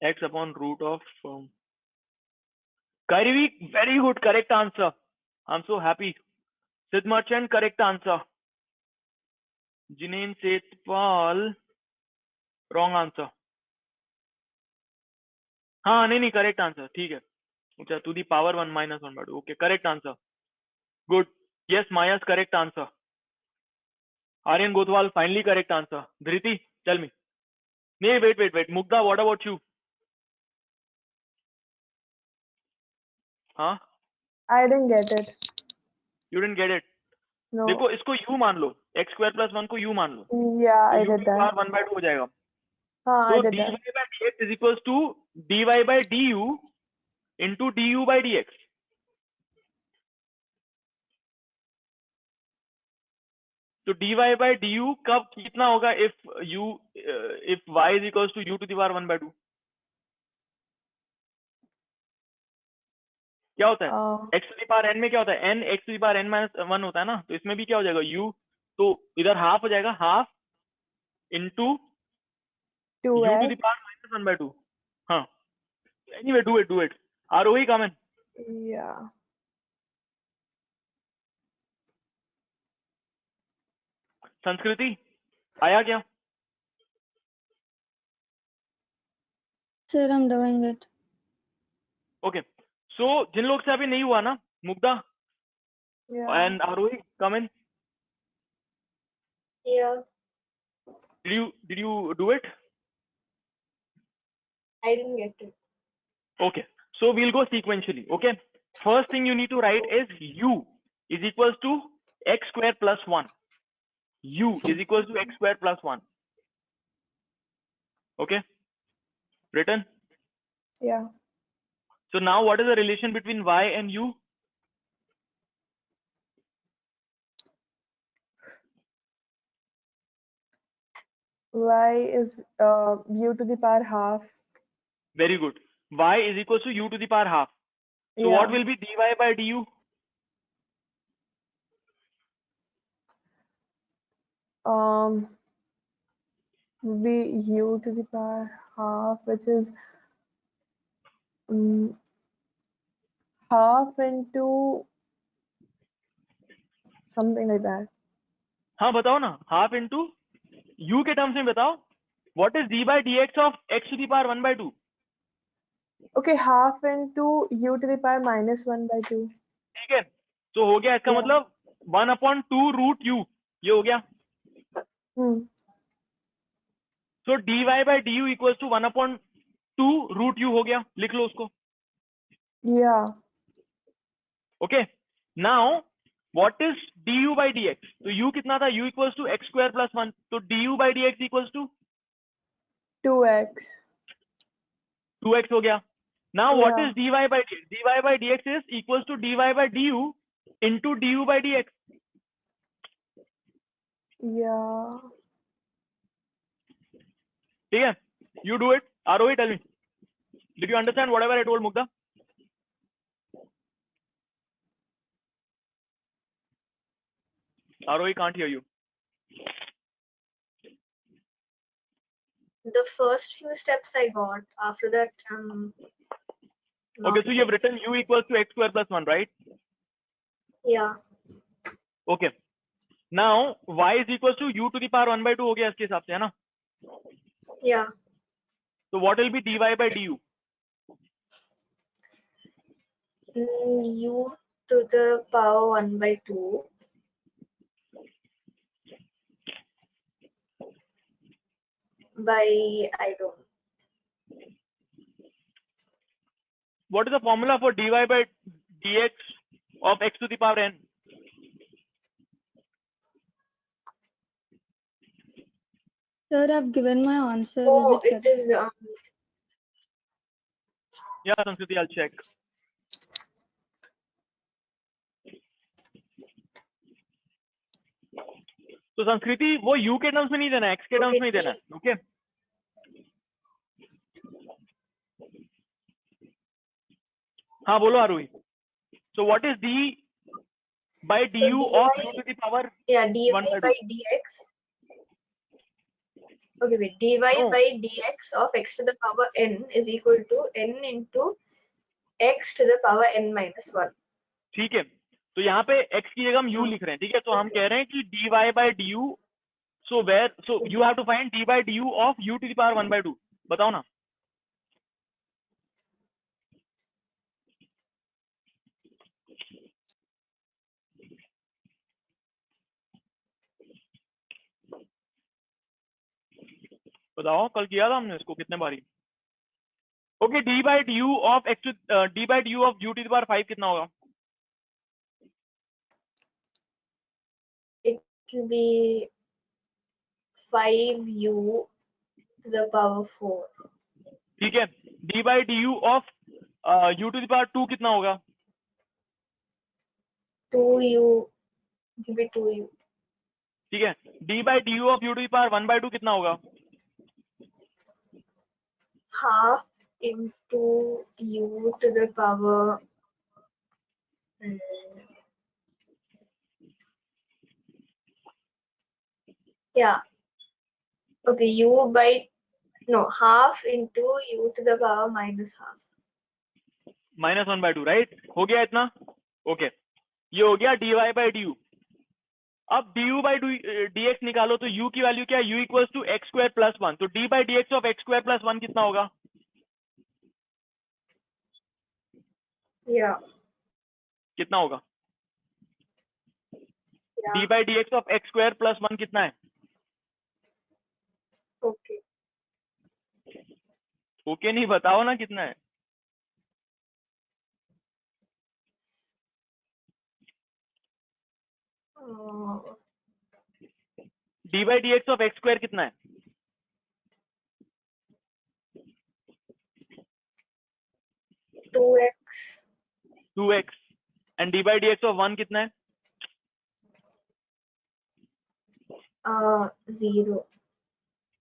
x upon root of Kairi, very good, correct answer. I'm so happy. Sid Merchant, correct answer. Jinein Setpal, wrong answer. हाँ नहीं correct answer, ठीक है. अच्छा, to the power 1 minus 1 by 2. Okay, correct answer. Good. Yes, Maya's correct answer. Aryan Gothwal, finally correct answer. Dhriti, tell me. Nee, wait. Mugdha, what about you? Huh? I didn't get it. You didn't get it. No. देखो इसको u मान लो, x square plus 1 को u मान लो, Yeah, तो I u did to the that. power 1 by 2 हो जाएगा. हाँ, I So did dy that. by dx is equals to dy by du into du by dx. तो dy by du कब कितना होगा if y is equals to u to the power 1 by 2? क्या होता है? x to the power n में क्या होता है? n x to the power n minus 1 होता है ना, तो इसमें भी क्या हो जाएगा? u, तो इधर हाफ हो जाएगा, half into u to the 2x. power minus 1 by 2. हाँ. Anyway, do it. Arohi, come in. Yeah. संस्कृति आया क्या? Sir, I'm doing it. Okay. So जिन लोग से अभी नहीं हुआ ना, Mugdha Yeah. and Arohi, come in. Yeah. Did you do it? I didn't get it. Okay. So we'll go sequentially. Okay. First thing you need to write is u is equals to x square plus 1. U is equals to x square plus 1. Okay. Written. Yeah. So now what is the relation between y and u? Y is u to the power half. Very good. Y is equals to u to the power half. So Yeah. what will be dy by du? Will be u to the power half, which is half into something like that. हाँ बताओ ना, half into u के terms में बताओ. What is d by dx of x to the power 1 by 2? Okay, half into u to the power minus 1 by 2. ठीक है. तो हो गया, इसका Yeah. मतलब 1/2 root u, ये हो गया. So dy by du equals to 1/2 root u हो गया. लिख लो उसको. Yeah. Okay. Now what is du by dx? तो u कितना था? u equals to x square plus 1. तो du by dx equals to 2x. 2x हो गया. Now what Yeah. is dy by dx? dy by dx is equals to dy by du into du by dx. Yeah. ठीक है. You do it. Arohi, tell me. Did you understand whatever I told Mugdha? Arohi can't hear you. The first few steps I got. After that, Okay, so you have written u equals to x square plus 1, right? yeah. Okay. Now y is equals to u to the power 1 by 2 हो गया इसके हिसाब से, है ना? Yeah. So what will be dy by du? U to the power 1 by 2 by, I don't know. What is the formula for dy by dx of x to the power n? Sir, I've given my answer. Oh, Is it it correct? is, Yeah, Sanskriti, I'll check. तो संस्कृति वो u के terms में नहीं देना है, x के terms में ही देना है. ओके. हाँ बोलो आरोही. So what is d by du So of dy u to the power yeah, dy 1 by 2? by dx Okay, wait. dy No. by dx of x to the power n is equal to n into x to the power n minus 1. ठीक है, तो यहाँ पे x की जगह हम u लिख रहे हैं, ठीक है, तो हम कह रहे हैं कि dy by du, so you have to find d by du of u to the power 1 by 2. बताओ ना. बताओ, कल किया था हमने इसको कितने बारी. Okay, d by du of x to d by du of u to the power 5 कितना होगा. It will be 5u to the power 4. ठीक है, d by du of u to the power 2 कितना होगा. 2u, it will be 2u. ठीक है, d by du of u to the power 1 by 2 कितना होगा. Half into u to the power yeah. Okay, u by no half into u to the power minus half. -1 by 2, right. हो गया इतना. Okay, ये हो गया dy by du. अब du by dx निकालो, तो u की वैल्यू क्या है. u equals to x square plus 1, तो d by dx of x square plus 1 कितना होगा. Yeah. कितना होगा. Yeah. d by dx of x square plus 1 कितना है. Okay. ओके नहीं, बताओ ना कितना है. d by dx of x square कितना है. 2x. 2x. And d by dx of 1 कितना है. 0.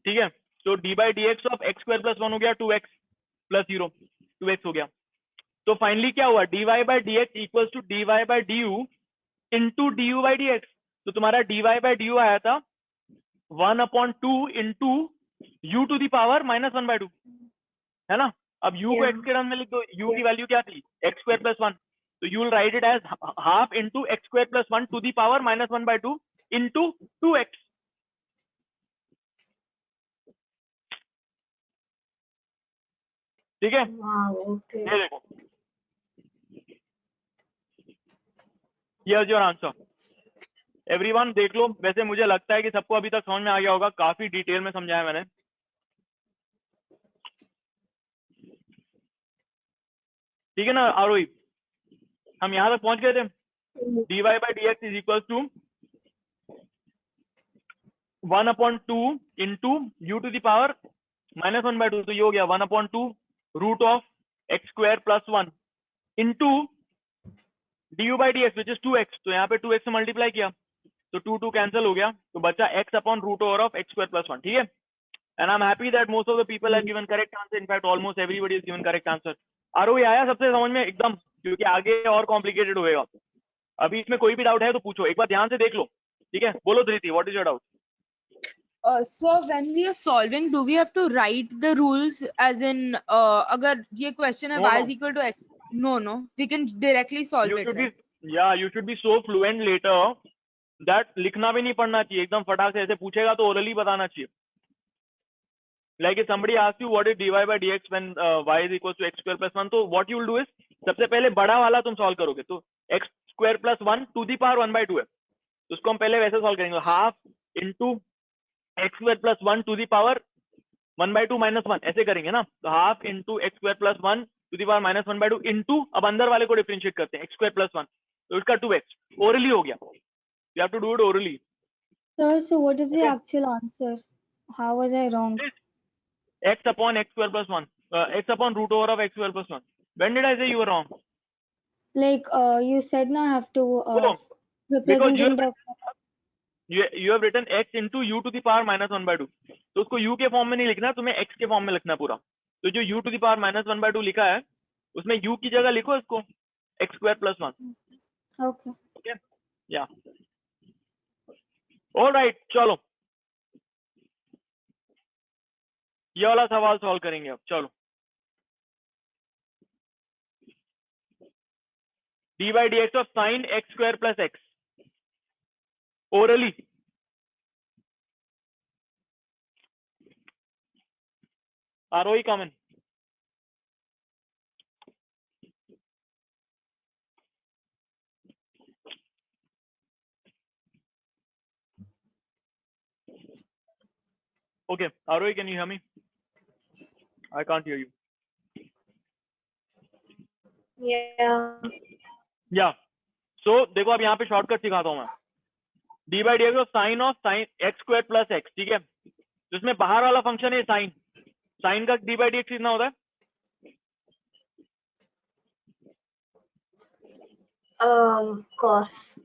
ठीक है, तो d by dx of x square plus 1 हो गया 2x प्लस 0, 2x हो गया. तो फाइनली क्या हुआ, dy by dx equals to dy by du into du by dx. तो तुम्हारा dy by du आया था 1/2 into u to the power -1 by 2, है ना. अब u को Yeah. x के टर्म में लिख दो. u की वैल्यू क्या थी, x स्क्वायर प्लस 1, तो you will write it as half into x square plus 1 to the power -1 by 2 into 2x. ठीक है, Wow. Okay. ये देखो, हियर्स योर आंसर. एवरीवन देख लो. वैसे मुझे लगता है कि सबको अभी तक समझ में आ गया होगा, काफी डिटेल में समझाया मैंने. ठीक है ना आरोही, हम यहां तक पहुंच गए थे. dy by dx is equal to 1/2 into u to the power -1 by 2, तो ये हो गया 1/2 root of x square plus 1 into du by dx which is 2x. तो यहाँ पे 2x से मल्टीप्लाई किया, तो 2 कैंसिल हो गया, तो बचा x upon root over of x square plus 1. ठीक है, and I am happy that most of the people have given correct answer. In fact almost everybody is given correct answer. Aarohi आया सबसे समझ में एकदम, क्योंकि आगे और कॉम्प्लिकेटेड होएगा. अभी इसमें कोई भी डाउट है तो पूछो, एक बार ध्यान से देख लो. ठीक है, बोलो Dhriti, what is your doubt. So when we are solving, do we have to write the rules as in अगर ये question है No, y no. is equal to x? No, we can directly solve You it. should be, Right? yeah, you should be so fluent later that लिखना भी नहीं पढ़ना चाहिए. एकदम फटाक से ऐसे पूछेगा तो ओरली बताना चाहिए. Like if somebody asks you what is dy by dx when y is equals to x square plus 1, तो what you will do is सबसे पहले बड़ा वाला तुम सॉल्व करोगे. तो x square plus 1 to the power 1 by 2 है, तो उसको हम पहले वैसे सॉल्व करेंगे. Half into x square plus 1 to the power 1 by 2 minus 1 ऐसे करेंगे ना. तो half into x square plus 1 to the power -1 by 2 into, अब अंदर वाले को डिफरेंशिएट करते हैं, एक्स स्क्वायर प्लस 1, तो इसका 2x. ओरली हो गया, you have to do it orally. Sir, so what is the Okay. actual answer? How was I wrong? x upon x square plus 1, x upon root over of x square plus 1. When did I say you were wrong? Like you said now I have to Oh, because represent you in the you have written x into u to the power -1 by 2. तो उसको u के form में नहीं लिखना, तुम्हें x के form में लिखना पूरा. तो जो u to the power -1 by 2 लिखा है, उसमें u की जगह लिखो इसको x square plus 1. okay. Okay, yeah. All right, चलो. ये वाला सवाल सॉल्व करेंगे अब, चलो। D by d x of sine x square plus x, orally. Arohi common. Okay, Arohi, can you hear me? I can't hear you. Yeah. So देखो अब यहाँ पे शॉर्टकट सिखाता हूँ मैं। D by d x of sine x square plus x, ठीक है। तो इसमें बाहर वाला फंक्शन है साइन, साइन का डी बाई डी एक्स कितना होता है? Cos.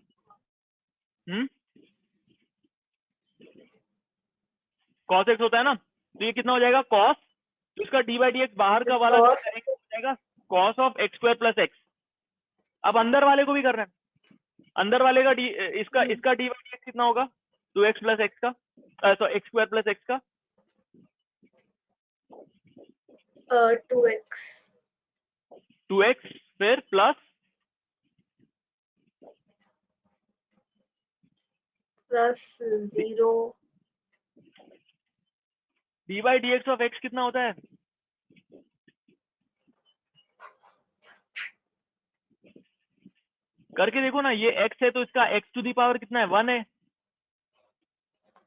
कॉस एक्स होता है ना, तो ये कितना हो जाएगा? कॉस, तो इसका डी बाई डी एक्स बाहर का वाला Cos. करेंगे, हो जाएगा cos of x square plus x. अब अंदर वाले को भी कर रहे हैं, अंदर वाले का इसका डी बाई डी एक्स कितना होगा? 2x प्लस एक्स का, sorry x square plus x का 2x. 2x फिर plus Plus 0. D by d x of x कितना होता है? करके देखो ना, ये x है तो इसका x टू दी पावर कितना है? 1 है,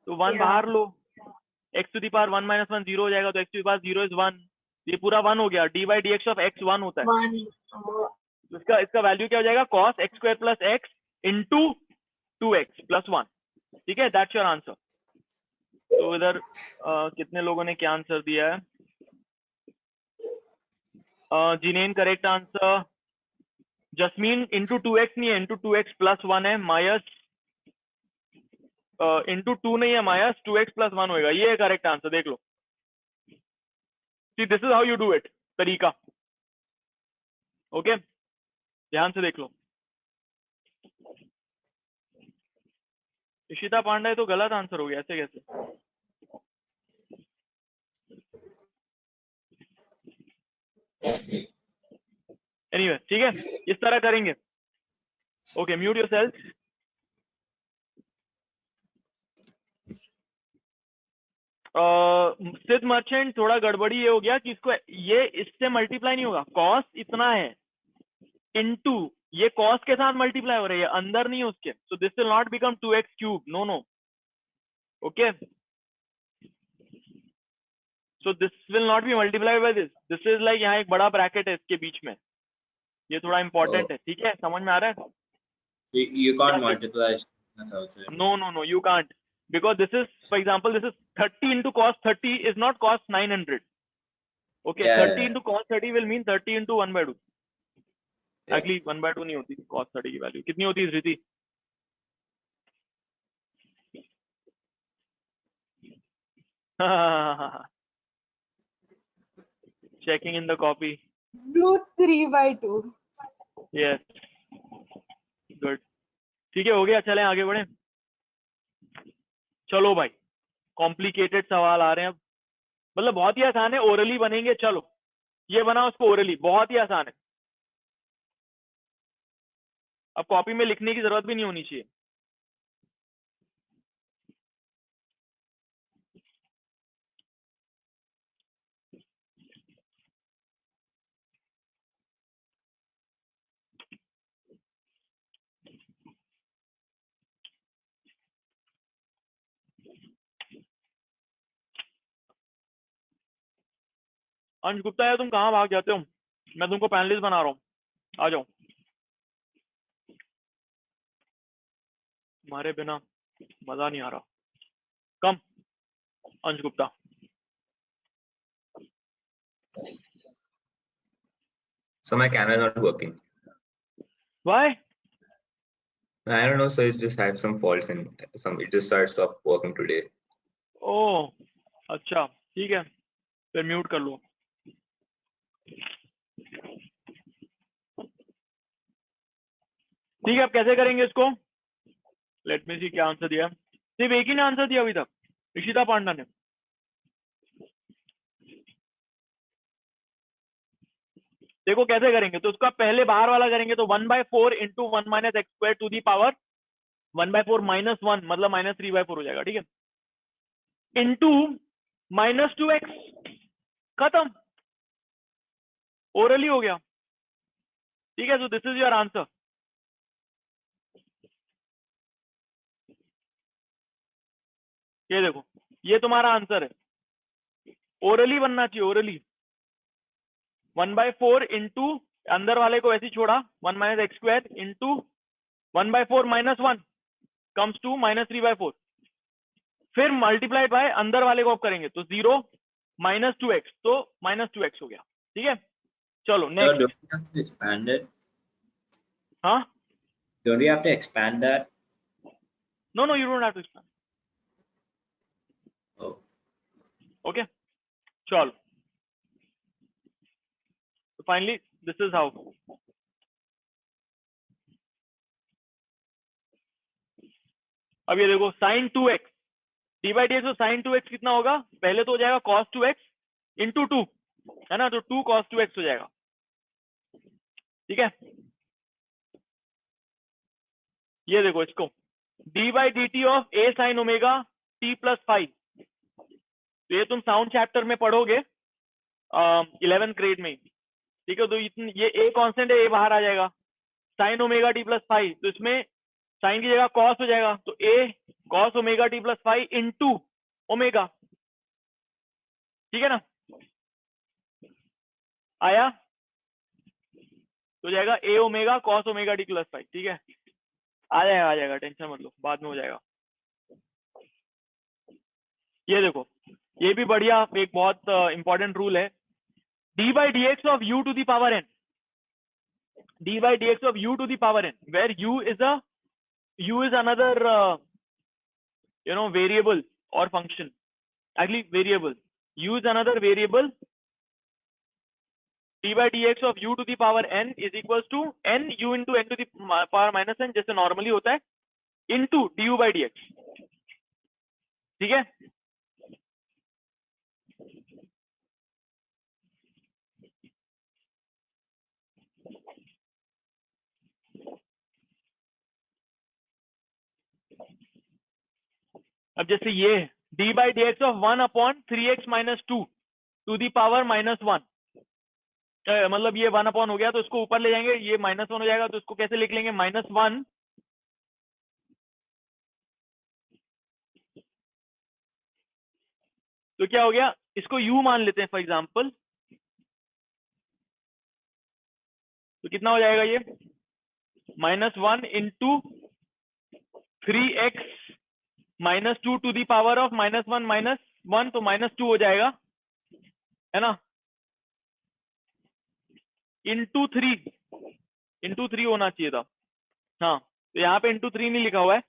तो 1 Yeah. बाहर लो, x to the power 1 minus 1 0 हो जाएगा, तो x to the power 0 is 1, ये पूरा 1 हो गया। D by d x of x 1 होता है, 1. तो इसका वैल्यू क्या हो जाएगा? cos x square plus x into 2x प्लस 1, ठीक है। That's your answer. तो इधर कितने लोगों ने क्या आंसर दिया है? Jinen correct answer, Jasmine into 2x नहीं है, इंटू 2x प्लस 1 है, मायस इंटू 2 नहीं है, मायस 2x प्लस 1 होएगा, ये है करेक्ट आंसर। देख लो, see this is how you do it, तरीका। ओके, ध्यान से देख लो। इशिता पांडे तो गलत आंसर हो गया, ऐसे कैसे? एनीवे, ठीक है, इस तरह करेंगे। Okay, mute yourself. सिद्ध मर्चेंट, थोड़ा गड़बड़ी ये हो गया कि इसको ये इससे मल्टीप्लाई नहीं होगा, कॉस इतना है इनटू ये कॉस के साथ मल्टीप्लाई हो रही है, अंदर नहीं है उसके, so this will not become 2x cube, no no. Okay, so this will not be multiply by this, this is like यहाँ एक बड़ा ब्रैकेट है इसके बीच में, ये थोड़ा इंपॉर्टेंट है, ठीक है, समझ में आ रहा है? You can't multiply. That's also. No, you can't, because this is, for example, this is 30 into cos 30 is not cos 900. Okay, Yeah, 30 yeah. into cos 30 will mean 30 into 1/2. Yeah. Actually 1/2 नहीं होती, cos 30 की value कितनी होती है धृति? Checking in the copy. Root 3/2. Yes, good. ठीक है, हो गया, चलें आगे बढ़े। चलो भाई, कॉम्प्लिकेटेड सवाल आ रहे हैं अब, मतलब बहुत ही आसान है, ओरली बनेंगे। चलो ये बना उसको ओरली, बहुत ही आसान है, अब कॉपी में लिखने की जरूरत भी नहीं होनी चाहिए। अंश गुप्ता है, तुम कहाँ भाग जाते हो? मैं तुमको पैनलिस्ट बना रहा हूँ, आ जाओ। तुम्हारे बिना मजा नहीं आ रहा। कम अंश Gupta. So my camera is not working. Why? I don't know, so it just had some faults and it just stopped working today. ओह अच्छा, ठीक है, फिर म्यूट कर लो। ठीक है, अब कैसे करेंगे इसको? लेट मी सी क्या आंसर दिया। सिर्फ एक ही ने आंसर दिया अभी तक, इशिता पांडा ने। देखो कैसे करेंगे, तो उसका पहले बाहर वाला करेंगे तो 1/4 into 1 minus x square to the power 1/4 -1 मतलब -3/4 हो जाएगा, ठीक है, इंटू -2x, खत्म, ओरली हो गया, ठीक है। So this is your answer. ये देखो, ये तुम्हारा आंसर है, ओरली बनना चाहिए, ओरली। 1/4 इंटू अंदर वाले को ऐसे ही छोड़ा 1 minus x square into 1/4 -1 comes to -3/4, फिर मल्टीप्लाइड बाय अंदर वाले को आप करेंगे तो 0 -2x, तो -2x हो गया, ठीक है। चलो So next. don't you have to expand it? हाँ, Don't you have to expand that? no, you don't have to expand. Oh. Okay, चलो, so finally this is how. अब ये देखो sin 2x d/dx, तो sin 2x कितना होगा, पहले तो हो जाएगा cos 2x इंटू 2, है ना, तो 2 cos 2x हो जाएगा, ठीक है। ये देखो इसको d/dt of a sin omega t plus five, तो ये तुम साउंड चैप्टर में पढ़ोगे 11th ग्रेड में, ठीक है। तो ये a कांस्टेंट है, a बाहर आ जाएगा, sin omega t plus five, तो इसमें sin की जगह cos हो जाएगा, तो a cos omega t plus five into omega, ठीक है ना, आया, तो जाएगा a omega cos omega t plus five, ठीक है, आ जाएगा, टेंशन मत लो, बाद में हो जाएगा। ये देखो, ये भी बढ़िया एक बहुत इंपॉर्टेंट रूल है, d/dx of u to the power n, d/dx of u to the power n, where u is another variable or function, actually variable, u is another variable, d/dx of u to the power n is equals to n u into n to the power minus n, जैसे normally होता है, into du/dx, ठीक है। अब जैसे ये d/dx of 1/3x - 2 to the power -1, मतलब ये 1 हो गया, तो इसको ऊपर ले जाएंगे, ये -1 हो जाएगा, तो इसको कैसे लिख लेंगे, -1 तो क्या हो गया, इसको u मान लेते हैं फॉर एग्जांपल, तो कितना हो जाएगा ये -1 into 3x - 2 to the power of -1 तो -2 हो जाएगा, है ना, इंटू 3 होना चाहिए था, हाँ, तो यहाँ पे इंटू 3 नहीं लिखा हुआ है,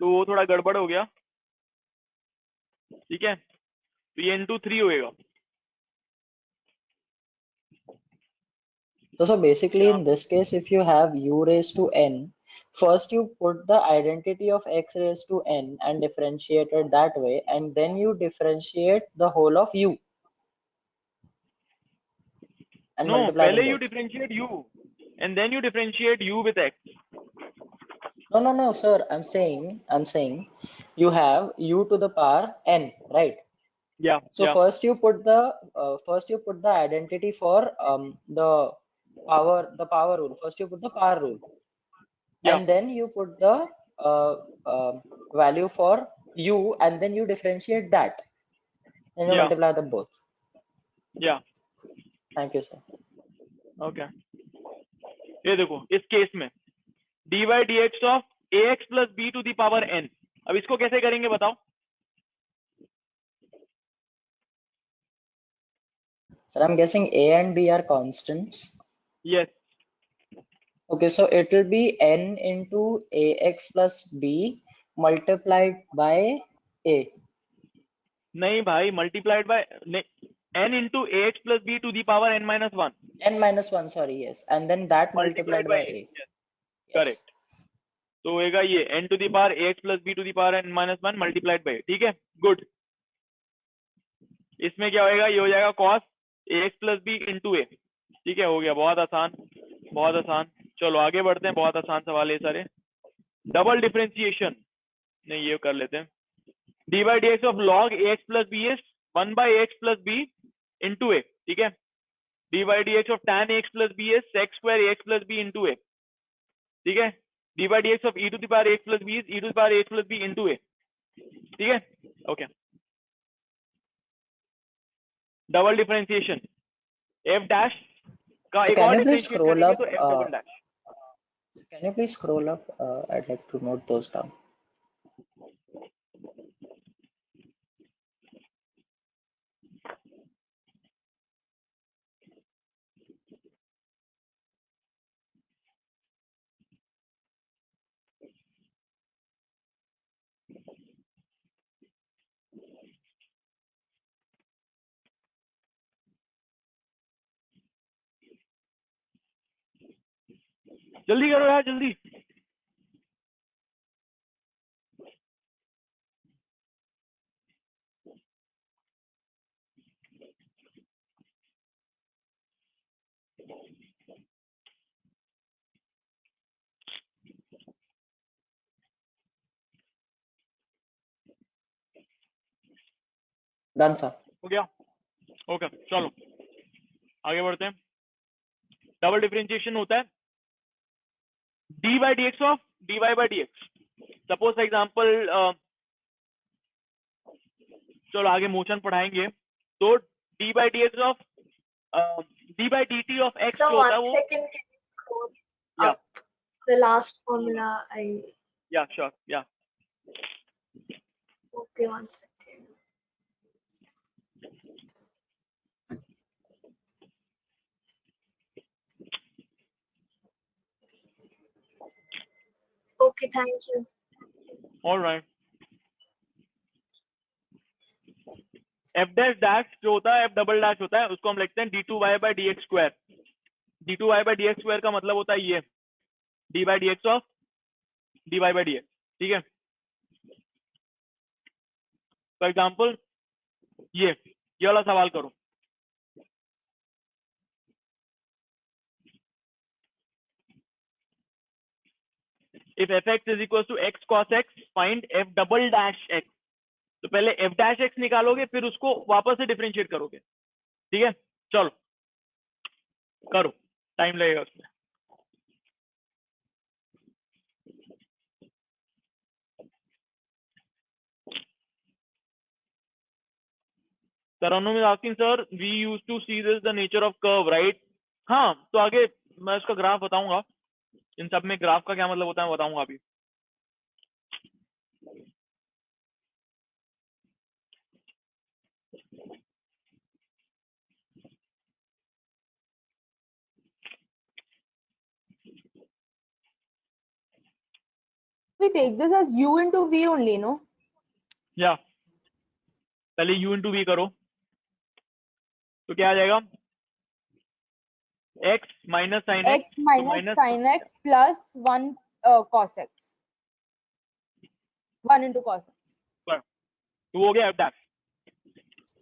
तो वो थोड़ा गड़बड़ हो गया, ठीक है, तो ये इंटू 3 होएगा। So basically in this case, if you have u raised to n, first you put the identity of x raised to n and differentiate it that way, and then you differentiate the whole of u and No, multiply पहले them you both. differentiate u and then you differentiate u with x. No, sir. I'm saying you have u to the power n, right? Yeah. So yeah. first you put the identity for the power rule. First you put the power rule, Yeah. and then you put the value for u, and then you differentiate that, and you Yeah. multiply them both. Yeah. Thank you, sir. Okay. ये देखो इस case में d/dx of ax plus b to the power n, अब इसको कैसे करेंगे बताओ। Sir, I'm guessing a and b are constants. Yes. Okay, so it will be n into ax plus b multiplied by a. नहीं भाई, multiplied by n into ax plus b to the power n minus 1. n-1, sorry, yes, and then that multiplied by a. Yes. Yes. Correct. तो होएगा ये n to the power ax plus b to the power n minus 1 multiplied by a, ठीक है, good. इसमें क्या होएगा, ये हो जाएगा cos ax plus b into a, ठीक है, हो गया, बहुत आसान, बहुत आसान। चलो आगे बढ़ते हैं, बहुत आसान सवाल है सारे। डबल डिफरेंशिएशन, नहीं ये कर लेते हैं। D by d x of log a x plus b is 1 by x plus b into a, ठीक है। D by d x of tan x plus b is sec square x plus b into a, ठीक है। D by d x of e to the power x plus b e to the power x plus b into a, ठीक है। Okay, double differentiation F dash का So एक can और you please differentiate scroll करेंगे up? तो F double dash. So can you please scroll up? I'd like to note those down. जल्दी करो यार, जल्दी। Done, sir. हो गया, ओके चलो आगे बढ़ते हैं। डबल डिफरेंशिएशन होता है d by d x of d y by d x. Suppose example, चलो आगे मोशन पढ़ाएंगे, तो d by d x of d by d t of x So जो होता है 1 वो, second, can you scroll या up the last formula? या श्योर या Okay, 1 second. Okay, thank you. Alright. F dash dash जो होता है, एफ डबल डैश होता है, उसको हम लिखते हैं d two y by d x square. D two y by d x square का मतलब होता है ये d by d x of d y by d x, ठीक है। फॉर एग्जाम्पल ये वाला सवाल करो। If f x is equal to x cos x find f double dash x. तो पहले एफ डैश एक्स निकालोगे, फिर उसको वापस से डिफरेंशिएट करोगे, ठीक है। चलो करो, टाइम लगेगा उसमें। Taranum is asking, sir, we used to see this the nature of curve, right? हाँ, तो आगे मैं इसका ग्राफ बताऊंगा, इन सब में ग्राफ का क्या मतलब होता है बताऊंगा अभी। We take this as u into v only, no? या पहले u इंटू वी करो, तो क्या आ जाएगा, x minus sine X x, तो minus minus sin x plus 1 cos x. 1 into cos x. तो हो गया एफ डैश।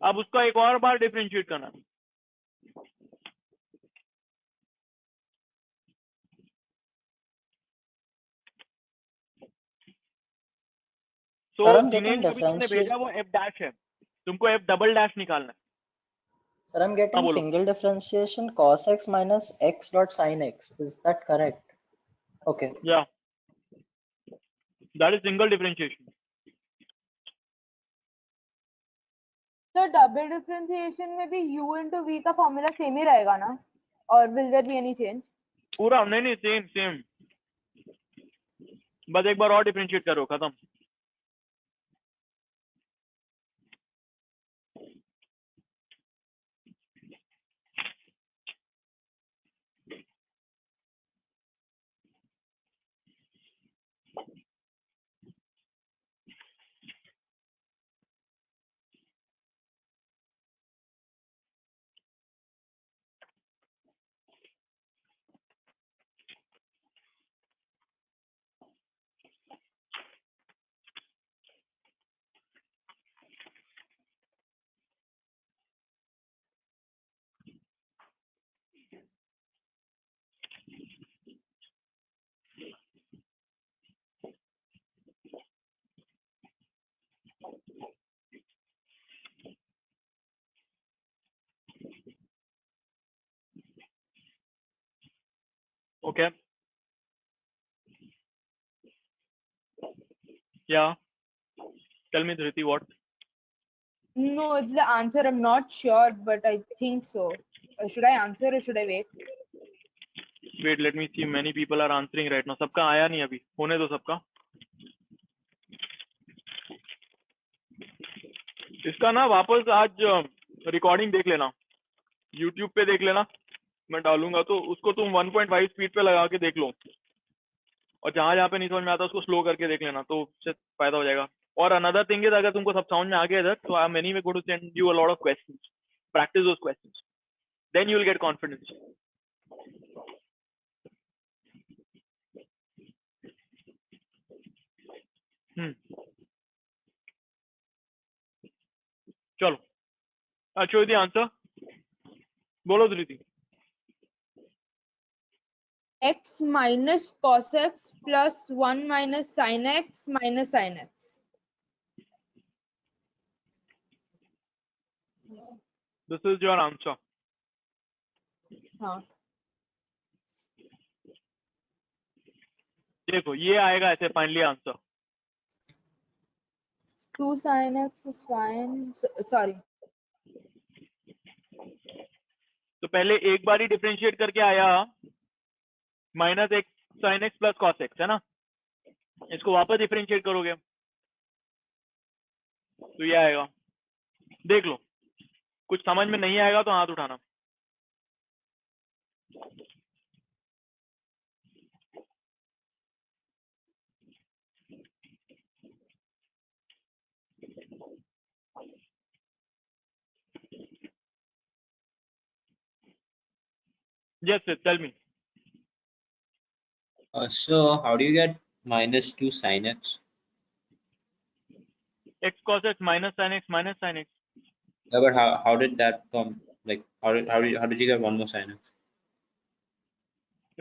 अब उसका एक और बार डिफरेंशिएट करना है। तो Sir, I'm दिनेश getting जो भी तुमने differentiate. भेजा वो एफ डैश है, तुमको एफ डबल डैश निकालना है। Sir, I'm getting बोलो। single differentiation cos x minus x dot sin x. Is that correct? Okay. Yeah, that is single differentiation. So double differentiation में भी u into v का formula same ही रहेगा ना? Or will there be any change? पूरा नहीं same same, बस एक बार और डिफरेंशिएट करो, खत्म। Okay. Yeah. Tell me, Dhriti, what? No, it's the answer. I'm not sure, but I think so. Should I answer or should I wait? Wait, let me see. Many people are answering right now. सबका आया नहीं अभी. होने दो सबका. इसका ना वापस आज रिकॉर्डिंग देख लेना. YouTube पे देख लेना. मैं डालूंगा तो उसको तुम 1.5 स्पीड पे लगा के देख लो. और जहां पे नहीं समझ में आता उसको स्लो करके देख लेना तो उससे फायदा हो जाएगा. और अनदर थिंग इज अगर तुमको सब समझ में आ गया इधर तो I am anyway going to send you a lot of questions. Practice those questions. Then you will get confidence. चलो. I'll show you the answer. बोलो धृति. X minus cos x plus 1 minus sin x minus sin x. This is your answer. हाँ. देखो ये आएगा ऐसे finally answer. 2 sin x is fine. Sorry. तो पहले एक बार ही डिफरेंशिएट करके आया minus x sine x plus cos x है ना. इसको वापस डिफरेंशिएट करोगे तो ये आएगा. देख लो कुछ समझ में नहीं आएगा तो हाथ उठाना. Yes, sir, tell me. So how do you get minus 2 sin x? X cos x minus sin x minus sin x. Yeah, but how did that come? Like how did you get one more sin x?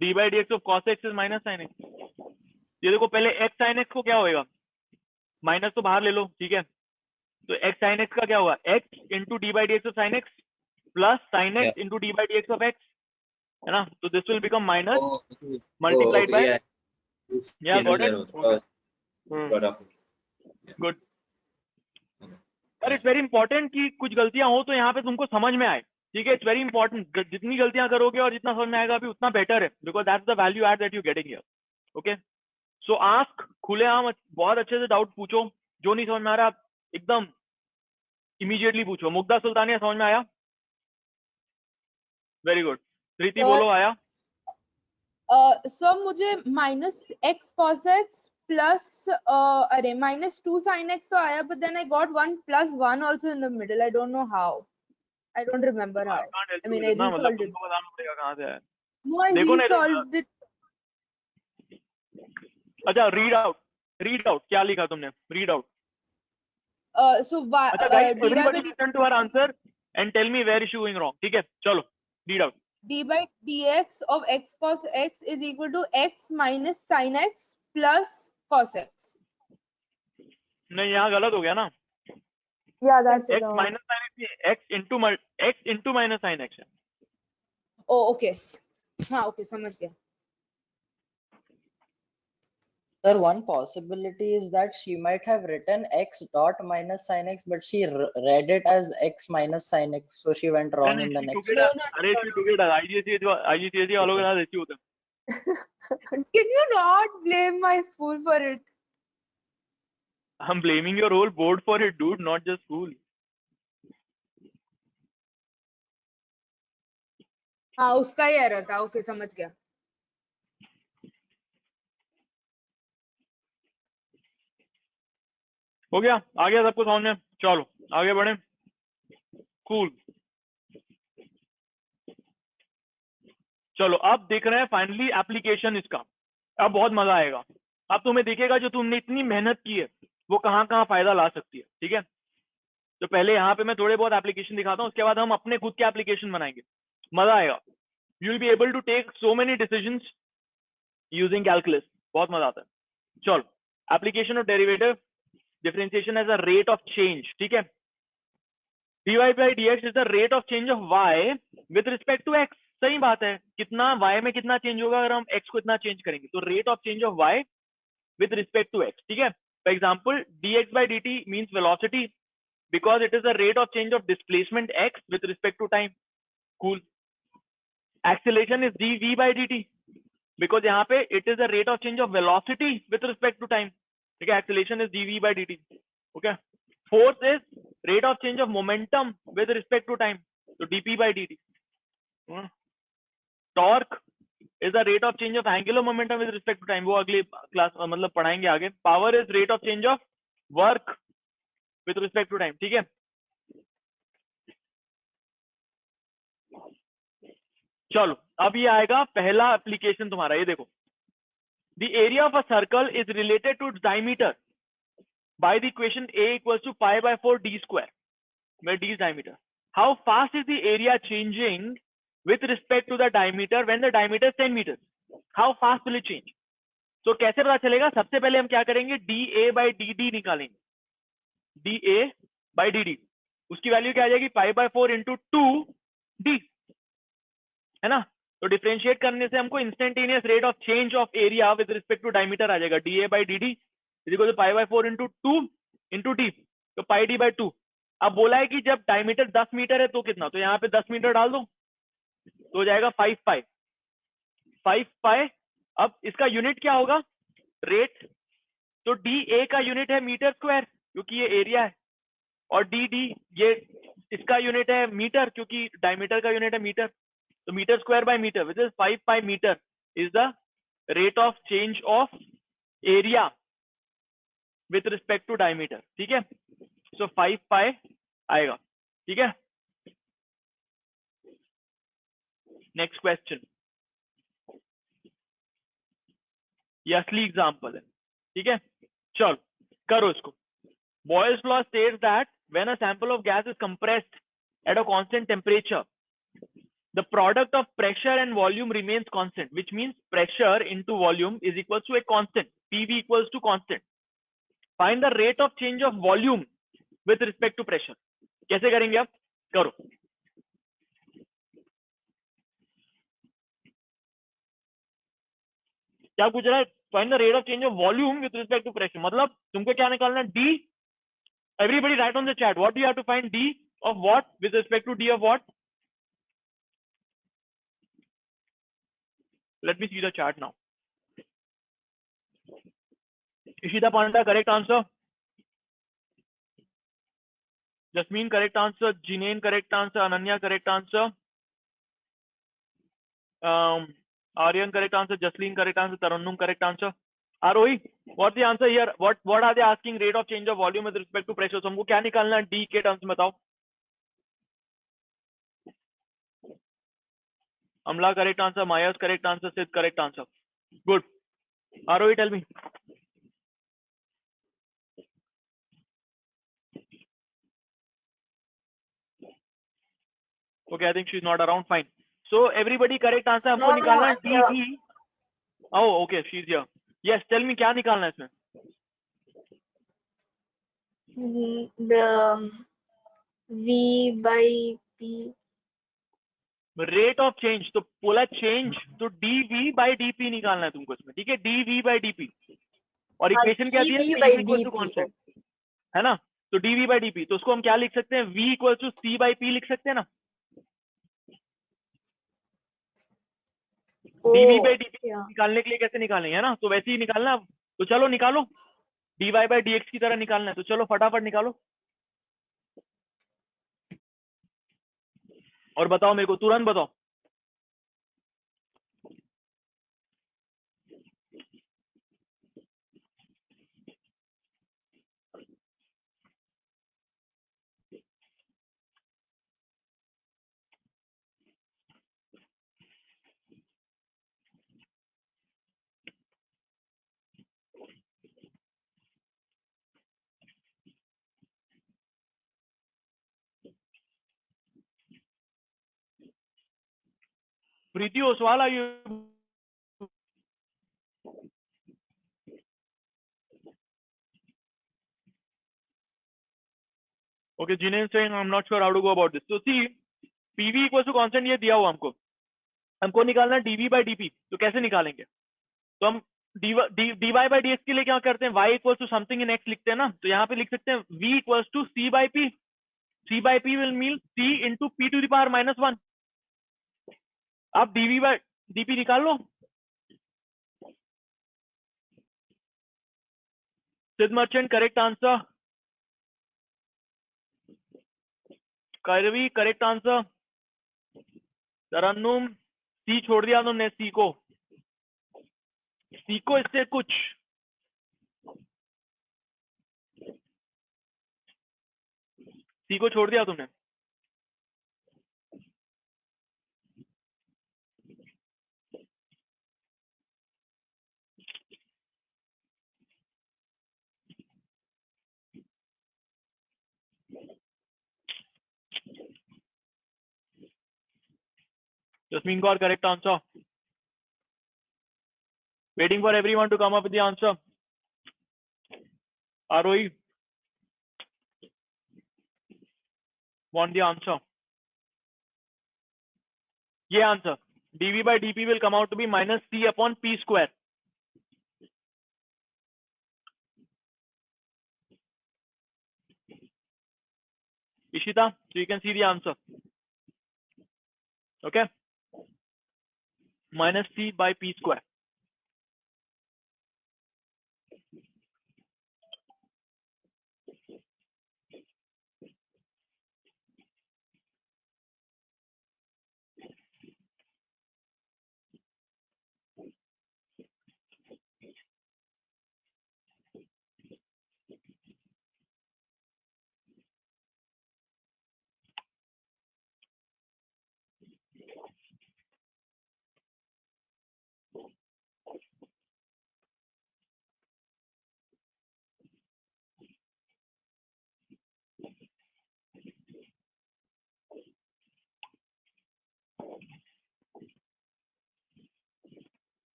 d by dx of cos x is minus sin x. ये देखो पहले x sin x को क्या होएगा. Minus तो बाहर ले लो ठीक है. तो x sin x का क्या होगा. x into d by dx of sin x plus sin x into d by dx of x है ना. तो this will become minus multiplied by yeah got it. Got it. Good. और it's very important कि कुछ गलतियां हो तो यहाँ पे तुमको समझ में आए. ठीक है. It's very important. जितनी गलतियां करोगे और जितना समझ में आएगा अभी उतना बेटर है. Because that's the value add that you getting here. Okay. So ask खुलेआम बहुत अच्छे से डाउट पूछो. जो नहीं समझ में आ रहा एकदम इमीडिएटली पूछो. मुग्धा सुल्तानिया समझ में आया. Very good. प्रीति बोलो आया. सर मुझे minus x cos x plus अरे माइनस 2 sin x तो आया, but then I got 1 plus 1 also in the middle. I don't know how. I don't remember how. I mean, I resolved it. तुमको बताना पड़ेगा कहाँ से है. No, I देखो ना resolved it. अच्छा रीड आउट क्या लिखा तुमने. Read out. So अच्छा guys, everybody listen to our answer and tell me where is she going wrong. ठीक है. चलो read out. d by dx of x cos x is equal to x minus sin x plus cos x. नहीं यहाँ गलत हो गया ना. Yeah, that's x wrong. minus sin x into minus sin x है. Oh, okay. हाँ, okay, समझ गया. Sir, one possibility is that she might have written x dot minus sin x, but she read it as x minus sin x, so she went wrong in the next. अरे she took it as IGCSE वालों के साथ ऐसी होता है. Can you not blame my school for it? I'm blaming your whole board for it, dude, not just school. हाँ, उसका ही error था. ओके, समझ गया. हो गया. आ गया सबको समझ में. चलो आगे बढ़े. कूल. चलो अब देख रहे हैं फाइनली एप्लीकेशन इसका. अब बहुत मजा आएगा. अब तुम्हें दिखेगा जो तुमने इतनी मेहनत की है वो कहाँ कहाँ फायदा ला सकती है. ठीक है. तो पहले यहाँ पे मैं थोड़े बहुत एप्लीकेशन दिखाता हूँ. उसके बाद हम अपने खुद के एप्लीकेशन बनाएंगे. मजा आएगा. You will be able to take so many decisions using calculus. बहुत मजा आता है. चलो application of derivative differentiation as a rate of change. ठीक है. dy by dx is the rate of change of y with respect to x. सही बात है, कितना y में कितना चेंज होगा अगर हम x को इतना चेंज करेंगे, तो rate of change of y with respect to x, ठीक है। For example dx by dt means velocity because it is the rate of change of displacement x with respect to time. Cool. Acceleration is dv by dt because यहाँ पे it is the rate of change of velocity with respect to time, ठीक है। Acceleration is dv by dt, okay. Fourth is rate of change of momentum with respect to time, तो dp by dt। Torque is the rate of change of angular momentum with respect to time, वो अगली class मतलब पढ़ाएंगे आगे। Power is rate of change of work with respect to time, ठीक है। चलो अब ये आएगा पहला एप्लीकेशन तुम्हारा, ये देखो। The area of a circle is related to diameter by the equation a equals to pi by 4 d square, where d is diameter. How fast is the area changing with respect to the diameter when the diameter is 10 meters? How fast will it change? So कैसे पता चलेगा? सबसे पहले हम क्या करेंगे, dA by dd निकालेंगे, dA by dd, उसकी वैल्यू क्या आ जाएगी, पाई बाय 4 इंटू 2d, है ना। तो डिफरेंशिएट करने से हमको instantaneous rate of change of area with respect to diameter आ जाएगा, dA by dd is equal to pi by 4 into 2 into d, तो पाई d by 2। अब बोला है कि जब डायमीटर 10 मीटर है तो कितना, तो यहाँ पे 10 मीटर डाल दो तो हो जाएगा 5 पाई, 5 पाई। अब इसका यूनिट क्या होगा, रेट, तो dA का यूनिट है मीटर स्क्वायर क्योंकि ये एरिया है, और dd ये इसका यूनिट है मीटर क्योंकि डायमीटर का यूनिट है मीटर, तो metre square by metre which is 5 pi metre is the rate of change of area with respect to diameter, ठीक है। सो 5 पाई आएगा, ठीक है। नेक्स्ट क्वेश्चन, ये असली एग्जांपल है, ठीक है। चलो करो इसको। Boyle's law states that when a sample of gas is compressed at a constant temperature, the product of pressure and volume remains constant, which means pressure into volume is equals to a constant, PV equals to constant. Find the rate of change of volume with respect to pressure. कैसे करेंगे आप, करो। क्या पूछ रहा है, find the rate of change of volume with respect to pressure, मतलब तुमको क्या निकालना है, d, everybody write on the chat, what do you have to find, d of what with respect to d of what? Let me see the chart now. Ishita Panda, correct answer. Jasmine, correct answer. Jinane, correct answer. Ananya, correct answer. Aryan, correct answer. Jasleen, correct answer. Tarannum, correct answer. Arohi, what's the answer here? What are they asking? Rate of change of volume with respect to pressure. So हमको क्या निकालना है, d के terms में बताओ। Amla, correct answer. Mayas, correct answer. Sid, correct answer. Good. Arohi, tell me. Okay, I think she's not around. Fine. So everybody correct answer. हमको No, निकालना है I'm here. dv. Oh, okay, she's here. Yes, tell me क्या निकालना है इसमें? The V by P. Rate of change, तो बोला change, तो dv by dp निकालना है तुमको इसमें, ठीक है। dv by dp, और इक्वेशन क्या दिया, dV by p equals to dP. constant, है ना। तो dv by dp, तो उसको हम क्या लिख सकते हैं, v equals to c by p लिख सकते हैं ना। dv by dp yeah. निकालने के लिए कैसे निकालेंगे, है ना, तो वैसे ही निकालना। तो चलो निकालो, dy by dx की तरह निकालना है, तो चलो फटाफट निकालो और बताओ मेरे को, तुरंत बताओ। प्रीति Oswal, are you? Okay, Jinay saying I'm not sure how to go about this. So see, PV equals to constant ये दिया हुआ हमको, हमको निकालना है dv by dp, तो कैसे निकालेंगे? तो हम dy by dx के लिए क्या करते हैं, y equal to something in x लिखते हैं ना, तो यहाँ पे लिख सकते हैं v equals to c by p. c by p will mean c into p to the power minus 1. आप dv by dp निकाल लो. सिद्ध Merchant correct answer. Karvi correct answer. तरन्नुम सी छोड़ दिया तुमने, सी को इससे कुछ. सी को छोड़ दिया तुमने. Jasmine got correct answer. Waiting for everyone to come up with the answer. Arohi want the answer. ये answer. dv by dp will come out to be minus c upon p square. Ishita, so you can see the answer. Okay. Minus c by p square.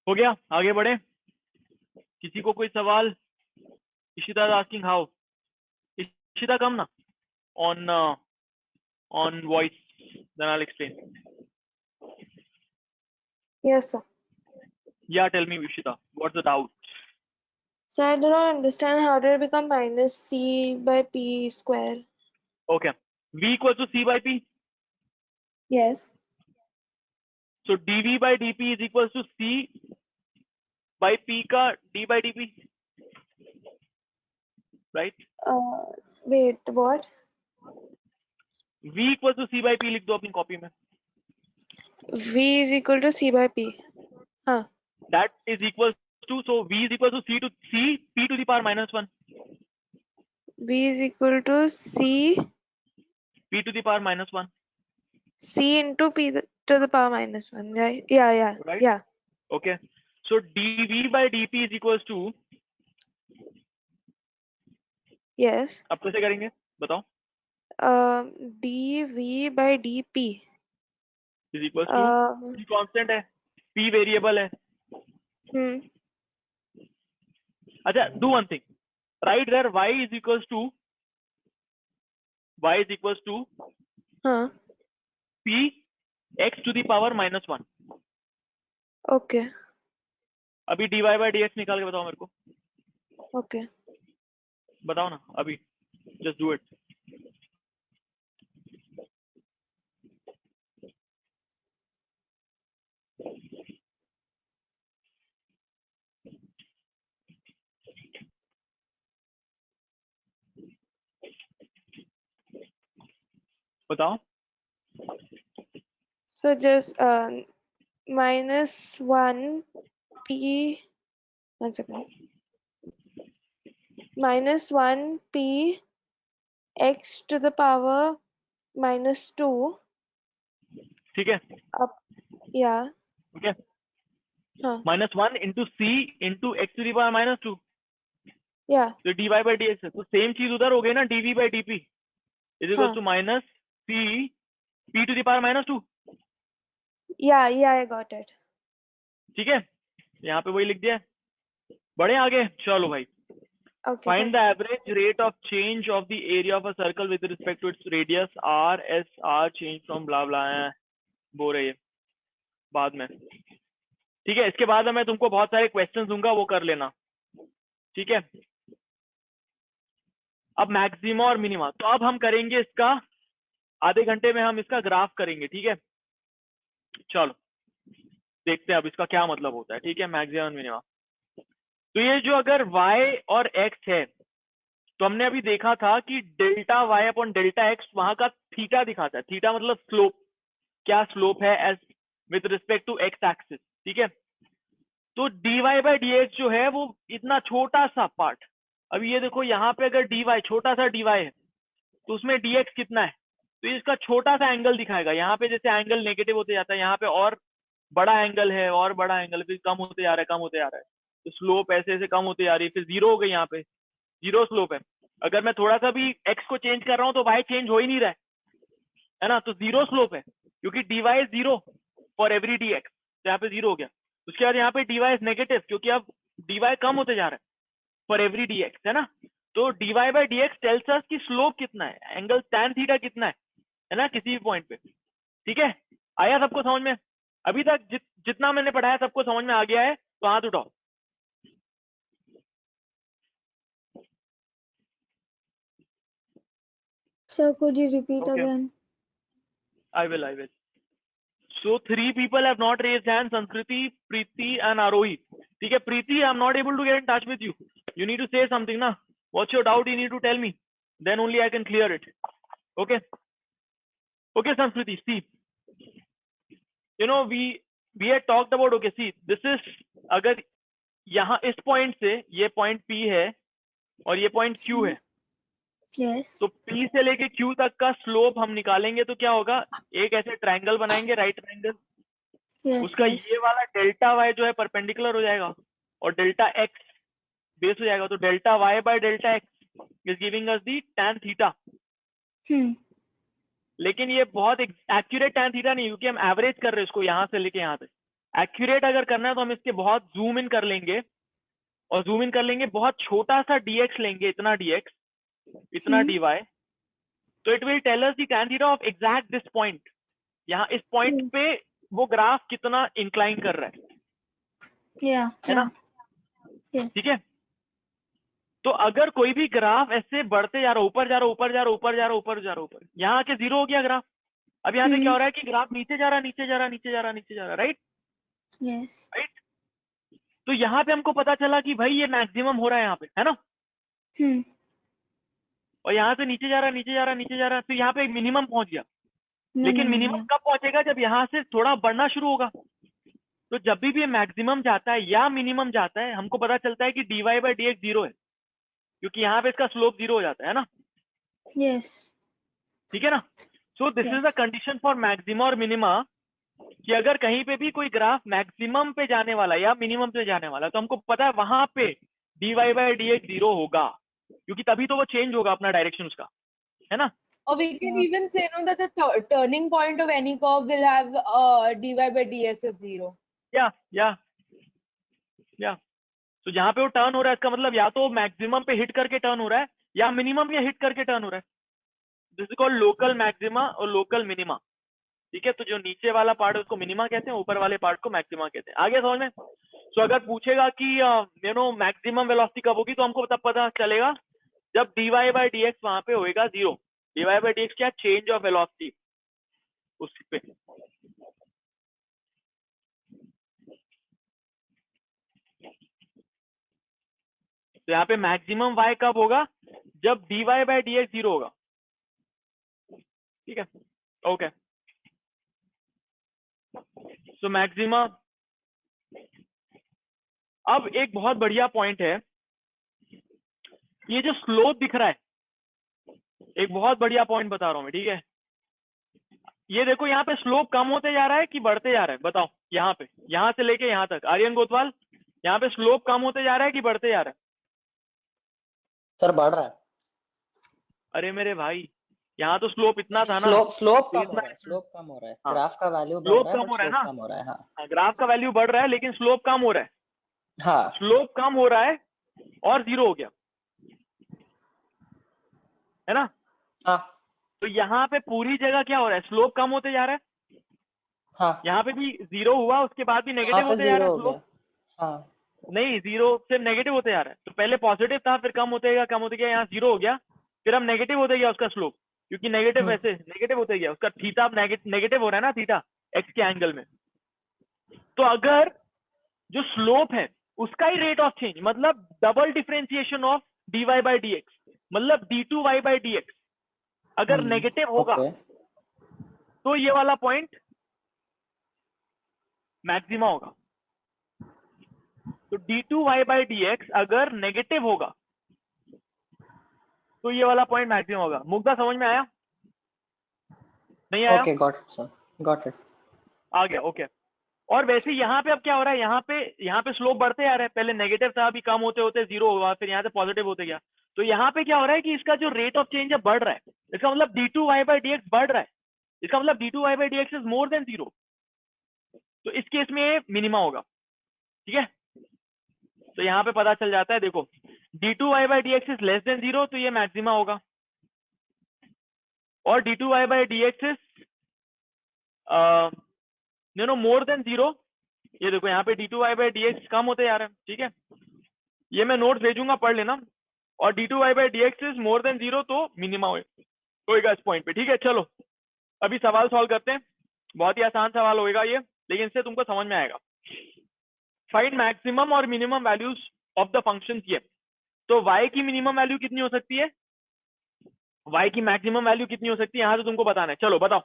हो गया, आगे बढ़े. किसी को कोई सवाल? Ishita is asking how. Ishita, come na on voice, then I'll explain. Yes, sir. Yeah, tell me, Ishita, what's the doubt? So I do not understand how did it become minus c by p square? Okay, v equals to c by p. Yes. So dv by dp is equals to c by p का d by dp, right? Wait, what? v equals to c by p लिख दो अपनी copy में. V is equal to c by p. हाँ. That is equals to, so v is equal to c p to the power minus 1. V is equal to c p to the power minus 1. c into p to the power minus 1, right? Yeah. Right? Yeah. Okay. So dv by dp is equals to, Yes. अब कैसे करेंगे बताओ? dv by dp is equals to, p constant है, p variable है. अच्छा, do one thing. Write there y is equals to हाँ. p x to the power minus 1. Okay. अभी dy by dx निकाल के बताओ मेरे को. Okay. बताओ ना अभी. Just do it. बताओ. So just minus 1 p, 1 second. Minus 1 p x to the power minus 2. ठीक है. Up. Yeah. Okay. हाँ. minus 1 into c into x to the power minus 2. Yeah. तो dy by dx है, तो same चीज उधर हो गई ना, dv by dp is equals हाँ. to minus c p to the power minus 2. Yeah, I got it. ठीक है, यहाँ पे वही लिख दिया है. बढ़े आगे, चलो भाई. Okay. Find the average rate of change of the area of a circle with respect to its radius r s r change from blah blah बोल रही है बाद में, ठीक है। इसके बाद मैं तुमको बहुत सारे क्वेश्चंस दूंगा, वो कर लेना, ठीक है। अब मैक्सिमा और मिनिमा, तो अब हम करेंगे इसका, आधे घंटे में हम इसका ग्राफ करेंगे, ठीक है। चलो देखते हैं अब इसका क्या मतलब होता है, ठीक है, मैक्सिमा और मिनिमा। तो ये जो अगर y और x है, तो हमने अभी देखा था कि delta y upon delta x वहां का थीटा दिखाता है। थीटा मतलब स्लोप, क्या स्लोप है as with respect to x axis, ठीक है। तो dy बाई dx जो है वो इतना छोटा सा पार्ट, अब ये देखो यहाँ पे अगर dy छोटा सा dy है तो उसमें dx कितना है, तो इसका छोटा सा एंगल दिखाएगा। यहाँ पे जैसे एंगल नेगेटिव होते जाता है, यहाँ पे और बड़ा एंगल है, और बड़ा एंगल, फिर कम होते जा रहा है, कम होते जा रहा है, तो स्लोप ऐसे ऐसे कम होती जा रही है, फिर जीरो हो गई, यहाँ पे जीरो स्लोप है। अगर मैं थोड़ा सा भी x को चेंज कर रहा हूँ तो y चेंज हो ही नहीं रहा है ना, तो जीरो स्लोप है, क्योंकि dy is zero for every dx, तो यहाँ पे जीरो हो गया। उसके बाद यहाँ पे dy इज नेगेटिव, क्योंकि अब dy कम होते जा रहा है फॉर एवरी dx, है ना। तो dy by dx tells us कि स्लोप कितना है, एंगल tan थीटा कितना है ना, किसी भी पॉइंट पे, ठीक है। आया सबको समझ में? अभी तक जितना मैंने पढ़ाया सबको समझ में आ गया है, तो हाथ उठाओ। Sir, could you repeat Okay. again? I will. So 3 people have not raised hands: Sanskriti, Preeti, and Arohi. ठीक है, Preeti, I'm not able to get in touch with you. You need to say something, na? What's your doubt? You need to tell me. Then only I can clear it. Okay. Okay, Sanskriti. See, you know we had talked about. Okay, see, this is अगर यहाँ इस point से ये point P है और ये point Q है, Yes. तो P से लेके Q तक का स्लोप हम निकालेंगे तो क्या होगा, एक ऐसे ट्रायंगल बनाएंगे, राइट ट्रायंगल, Yes. उसका Yes. ये वाला डेल्टा y जो है परपेंडिकुलर हो जाएगा और डेल्टा x बेस हो जाएगा, तो delta y by delta x is giving us the tan theta. लेकिन ये बहुत एक्यूरेट tan थीटा नहीं, क्योंकि हम एवरेज कर रहे हैं इसको यहाँ से लेके यहाँ तक। एक्यूरेट अगर करना है तो हम इसके बहुत जूम इन कर लेंगे, और जूम इन कर लेंगे, बहुत छोटा सा dx लेंगे, इतना dx, इतना dy, तो it will tell us the tan theta of exact this point. यहाँ इस पॉइंट पे वो ग्राफ कितना इंक्लाइन कर रहा है, है ना, ठीक है। तो अगर कोई भी ग्राफ ऐसे बढ़ते जा रहा, ऊपर जा रहा, ऊपर जा रहा, ऊपर जा रहा, ऊपर जा रहा, ऊपर, यहाँ आके जीरो हो गया ग्राफ। अब यहाँ से क्या हो रहा है कि ग्राफ नीचे जा रहा, नीचे जा रहा, नीचे जा रहा, नीचे जा रहा, राइट, Yes. राइट। तो यहाँ पे हमको पता चला कि भाई ये मैक्सिमम हो रहा है यहाँ पे, है ना, और यहाँ से नीचे जा रहा, नीचे जा रहा, नीचे जा रहा, तो यहाँ पे मिनिमम पहुंच गया। लेकिन मिनिमम कब पहुंचेगा, जब यहाँ से थोड़ा बढ़ना शुरू होगा। तो जब भी ये मैक्सिमम जाता है या मिनिमम जाता है, हमको पता चलता है कि dy बाई dx जीरो है, क्योंकि यहाँ पे इसका स्लोप जीरो हो जाता है ना, Yes. ठीक है ना। So this is the condition for maxima और मिनिमा, कि अगर कहीं पे भी कोई ग्राफ मैक्सिमम पे जाने वाला या मिनिमम पे जाने वाला, तो हमको पता है वहां पे dy बाई dx जीरो होगा, क्योंकि तभी तो वो चेंज होगा अपना डायरेक्शन उसका, है ना। Or we can even say no that the turning point of any curve will have dy by dx is 0. या तो जहाँ पे वो टर्न हो रहा है, इसका मतलब या तो मैक्सिमम पे हिट करके टर्न हो रहा है या मिनिमम पे हिट करके टर्न हो रहा है। This is called local maxima और लोकल मिनिमा, ठीक है। तो जो नीचे वाला पार्ट है उसको मिनिमा कहते हैं, ऊपर वाले पार्ट को मैक्सिमा कहते हैं। आगे समझ में? सो अगर पूछेगा कि यू नो मैक्सिमम वेलोसिटी कब होगी, तो हमको तब पता चलेगा जब dy बाई dx वहां पे होएगा जीरो। dy बाई dx क्या, चेंज ऑफ वेलोसिटी उस पे। तो यहाँ पे मैक्सिमम y कब होगा, जब dy बाई dx जीरो होगा, ठीक है, ओके। सो मैक्सिमा, अब एक बहुत बढ़िया पॉइंट है, ये जो स्लोप दिख रहा है, एक बहुत बढ़िया पॉइंट बता रहा हूं मैं, ठीक है। ये देखो यहाँ पे स्लोप कम होते जा रहा है कि बढ़ते जा रहा है, बताओ। यहाँ पे, यहाँ से लेके यहाँ तक, आर्यन गोतवाल, यहाँ पे स्लोप कम होते जा रहा है कि बढ़ते जा रहा है? सर बढ़ रहा है। अरे मेरे भाई, यहाँ तो स्लोप इतना था ना, स्लोप कम हो रहा है, स्लोप कम हो रहा है, हाँ, ग्राफ का वैल्यू बढ़ स्लोप रहा है, कम हो रहा है स्लोप ना, कम हो रहा है। हाँ, ग्राफ का वैल्यू बढ़ रहा है लेकिन स्लोप कम हो रहा है। हाँ, स्लोप कम हो रहा है और जीरो हो गया। है ना? हाँ तो यहाँ पे पूरी जगह क्या हो रहा है, स्लोप कम होते जा रहा है। हाँ, यहाँ पे भी 0 हुआ, उसके बाद भी यहाँ नेगेटिव पे होते जा रहा 0 है हो स्लोप। गया। हाँ नहीं, 0 से नेगेटिव होते जा रहा है। तो पहले पॉजिटिव था, फिर कम होते गया, कम होते गया, यहाँ 0 हो गया, फिर अब नेगेटिव होते गया उसका स्लोप, क्योंकि नेगेटिव वैसे नेगेटिव होते गया उसका, थीटा नेगेटिव हो रहा है ना, थीटा एक्स के एंगल में। तो अगर जो स्लोप है उसका ही रेट ऑफ चेंज, मतलब double differentiation of dy by d x, मतलब d2y बाई डी एक्स अगर नेगेटिव होगा ओके तो ये वाला पॉइंट मैक्सिमा होगा। तो d2y बाई डी एक्स अगर नेगेटिव होगा तो ये वाला पॉइंट मैक्सिमम होगा। मुग्धा समझ में आया? नहीं आया? Okay, got it sir, got it. आ गया, ओके। और वैसे यहाँ पे अब क्या हो रहा है, यहाँ पे स्लोप बढ़ते आ रहे हैं, पहले नेगेटिव था, अभी कम होते होते 0 हुआ, फिर यहाँ से पॉजिटिव होते गया। तो यहाँ पे क्या हो रहा है कि इसका जो रेट ऑफ चेंज है बढ़ रहा है, इसका मतलब d2y बाई डी एक्स बढ़ रहा है, इसका मतलब d2y by d x is more than 0। तो इस केस में मिनिमा होगा, ठीक है? तो यहाँ पे पता चल जाता है, देखो d2y by d x is less than 0, तो ये मैक्सिमा होगा, और d2y by d x is more than 0। ये देखो यहाँ पे d2y बाई डी एक्स कम होते जा रहे हैं, ठीक है? ये मैं नोट्स भेजूंगा, पढ़ लेना। और d2y by d x is more than 0, तो मिनिमा होएगा इस पॉइंट पे, ठीक है? चलो अभी सवाल सॉल्व करते हैं, बहुत ही आसान सवाल होएगा ये, लेकिन इससे तुमको समझ में आएगा। फाइंड मैक्सिमम और minimum values of the function ये। तो y की मिनिमम वैल्यू कितनी हो सकती है, y की मैक्सिमम वैल्यू कितनी हो सकती है, यहाँ से तुमको बताना है। चलो बताओ।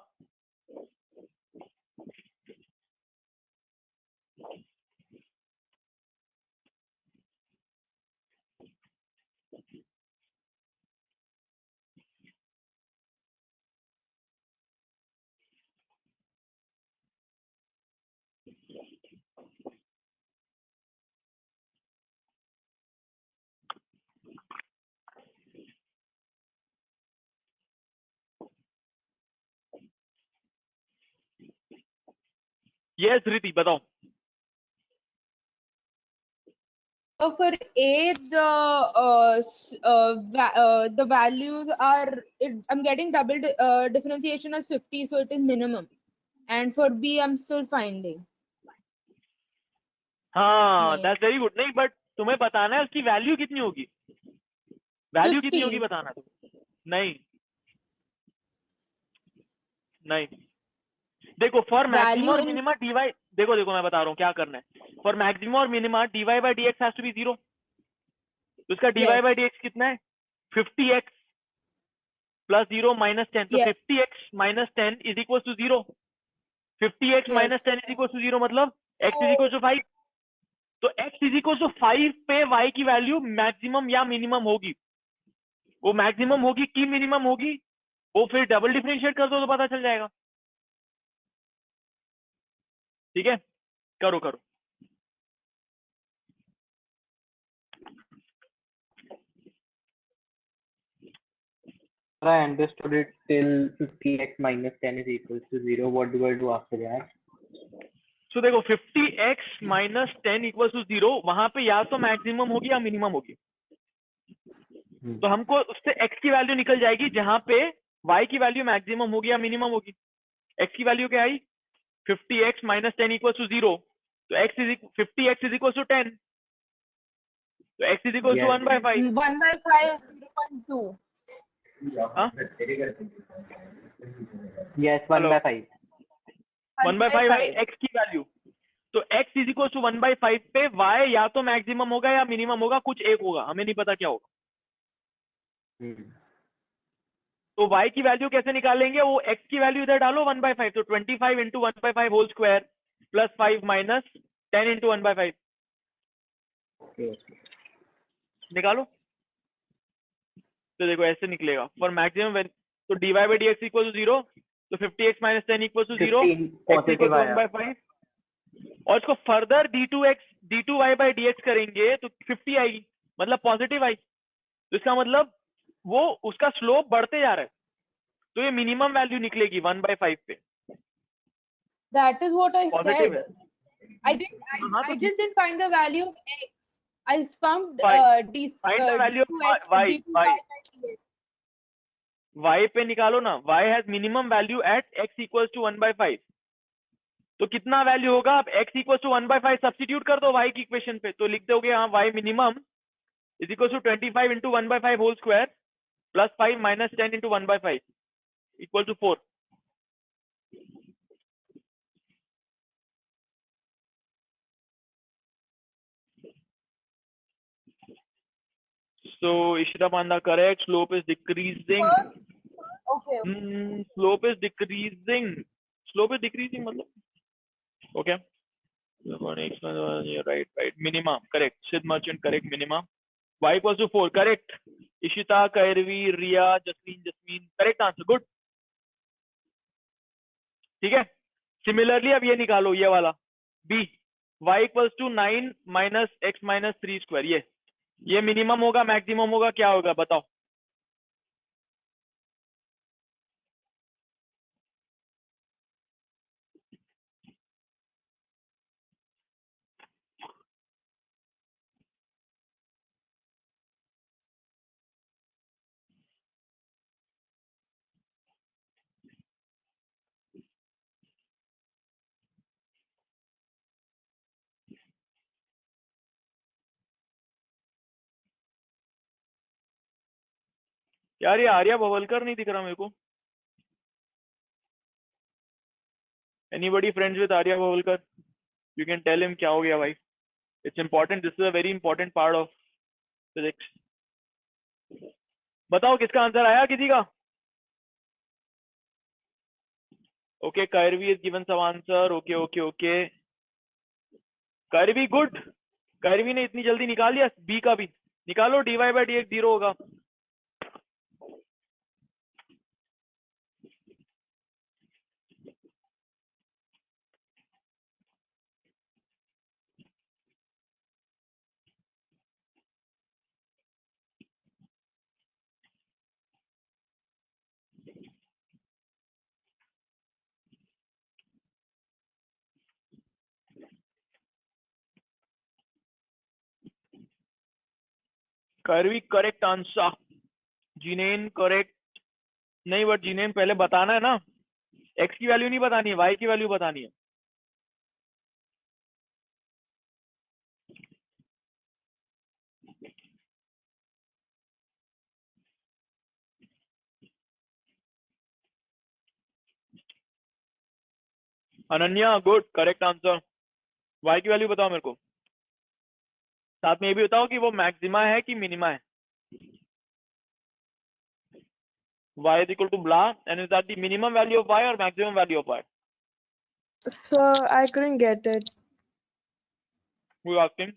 यस धृति बताओ। So for A, the values are, I'm getting double differentiation as 50, so it is minimum. And for B, I'm still finding. हाँ, नहीं। That's very good. नहीं, बट तुम्हें बताना है उसकी वैल्यू कितनी होगी, वैल्यू कितनी 50. होगी बताना तुम। नहीं नहीं, देखो फॉर मैक्सिमम और in- मिनिमा dy, देखो मैं बता रहा हूँ क्या करना है। फॉर मैक्सिमम और minima dy by d x has to be 0। तो इसका dy बाई डी एक्स कितना है, 50x प्लस 0 माइनस 10। तो Yeah. 50x minus 10 is equal to 0। 50x minus 10 is equal to 0 मतलब x इज इक्वल टू 5। तो x is equal to 5 पे y की value maximum या मिनिमम होगी। वो मैक्सिमम होगी कि मिनिमम होगी, वो फिर डबल डिफरेंशिएट कर दो तो पता चल जाएगा, ठीक है? करो करो। I understood it till 50x minus 10 is equals to 0. What do I do after that? तो देखो 50x माइनस 10 इक्वल टू 0, वहां पे या तो मैक्सिमम होगी या मिनिमम होगी। तो हमको उससे x की वैल्यू निकल जाएगी जहां पे y की वैल्यू मैक्सिमम होगी या मिनिमम होगी। x की वैल्यू क्या आई, 50x माइनस 10 इक्वल टू 0। तो x is 50x is equal to 10, तो x इज इक्वल टू 1/5। 1/5, 0.2. हाँ? Yes, 1/5. 1/5 है x की वैल्यू। तो x इज इक्वल टू 1/5 पे y या तो मैक्सिमम होगा या मिनिमम होगा, कुछ एक होगा, हमें नहीं पता क्या होगा। तो y की वैल्यू कैसे निकालेंगे, वो x की वैल्यू इधर डालो 1/5, तो 25 into 1/5 whole square plus 5 minus 10 into 1/5 निकालो। तो देखो ऐसे निकलेगा फॉर मैक्सिमम, तो dy by d x equal to 0, तो 50x minus 10 equal to 0, x equal to 1/5। और इसको further d2y by d x करेंगे तो 50 आएगी, मतलब पॉजिटिव आई। तो इसका मतलब वो उसका स्लोप बढ़ते जा रहा है, तो ये मिनिमम वैल्यू निकलेगी 1/5 पे। That is what I Positive said. है। I तो just didn't find the value of x. I found Find d the value of d2x, y, d2y by dx. y पे निकालो ना, y has minimum value at x equals to 1/5। तो कितना value होगा? अब x equals to 1/5 substitute कर दो y की इक्वेशन पे, तो लिख दोगे हाँ y minimum is equals to 25 into 1/5 whole square plus 5 minus 10 into 1/5 equal to 4। So Ishita Panda correct. Slope is decreasing. Okay. Slope is decreasing. Slope is decreasing मतलब. Okay. You're right. Minima correct. Sid Merchant correct. Minima. Y equals to 4 correct. Ishita, Kairvi, Ria, Jasmine correct answer. Good. ठीक है. Similarly अब ये निकालो ये वाला B. Y equals to 9 minus x minus 3 square. ये minimum होगा मैक्सिमम होगा क्या होगा बताओ? यार ये आर्या भवलकर नहीं दिख रहा मेरे को. Anybody friends with Arya Bhavalkar? You can tell him क्या हो गया भाई. It's important. This is a very important part of physics. बताओ किसका आंसर आया किसी का? Okay, Kairvi is given some answer. Okay. Kairvi good. Kairvi ने इतनी जल्दी निकाल लिया. B का भी निकालो. dy by dx 0 होगा. Kairvi correct answer. Jinane correct. नहीं बट Jinane पहले बताना है ना. X की वैल्यू नहीं बतानी है, Y की वैल्यू बतानी है. Ananya good correct answer. Y की वैल्यू बताओ मेरे को. साथ में ये भी बताओ कि वो मैक्सिमा है कि मिनिमा है. Y is equal to blah, and is that the minimum value of Y or maximum value of Y? Sir, I couldn't get it. Who is asking?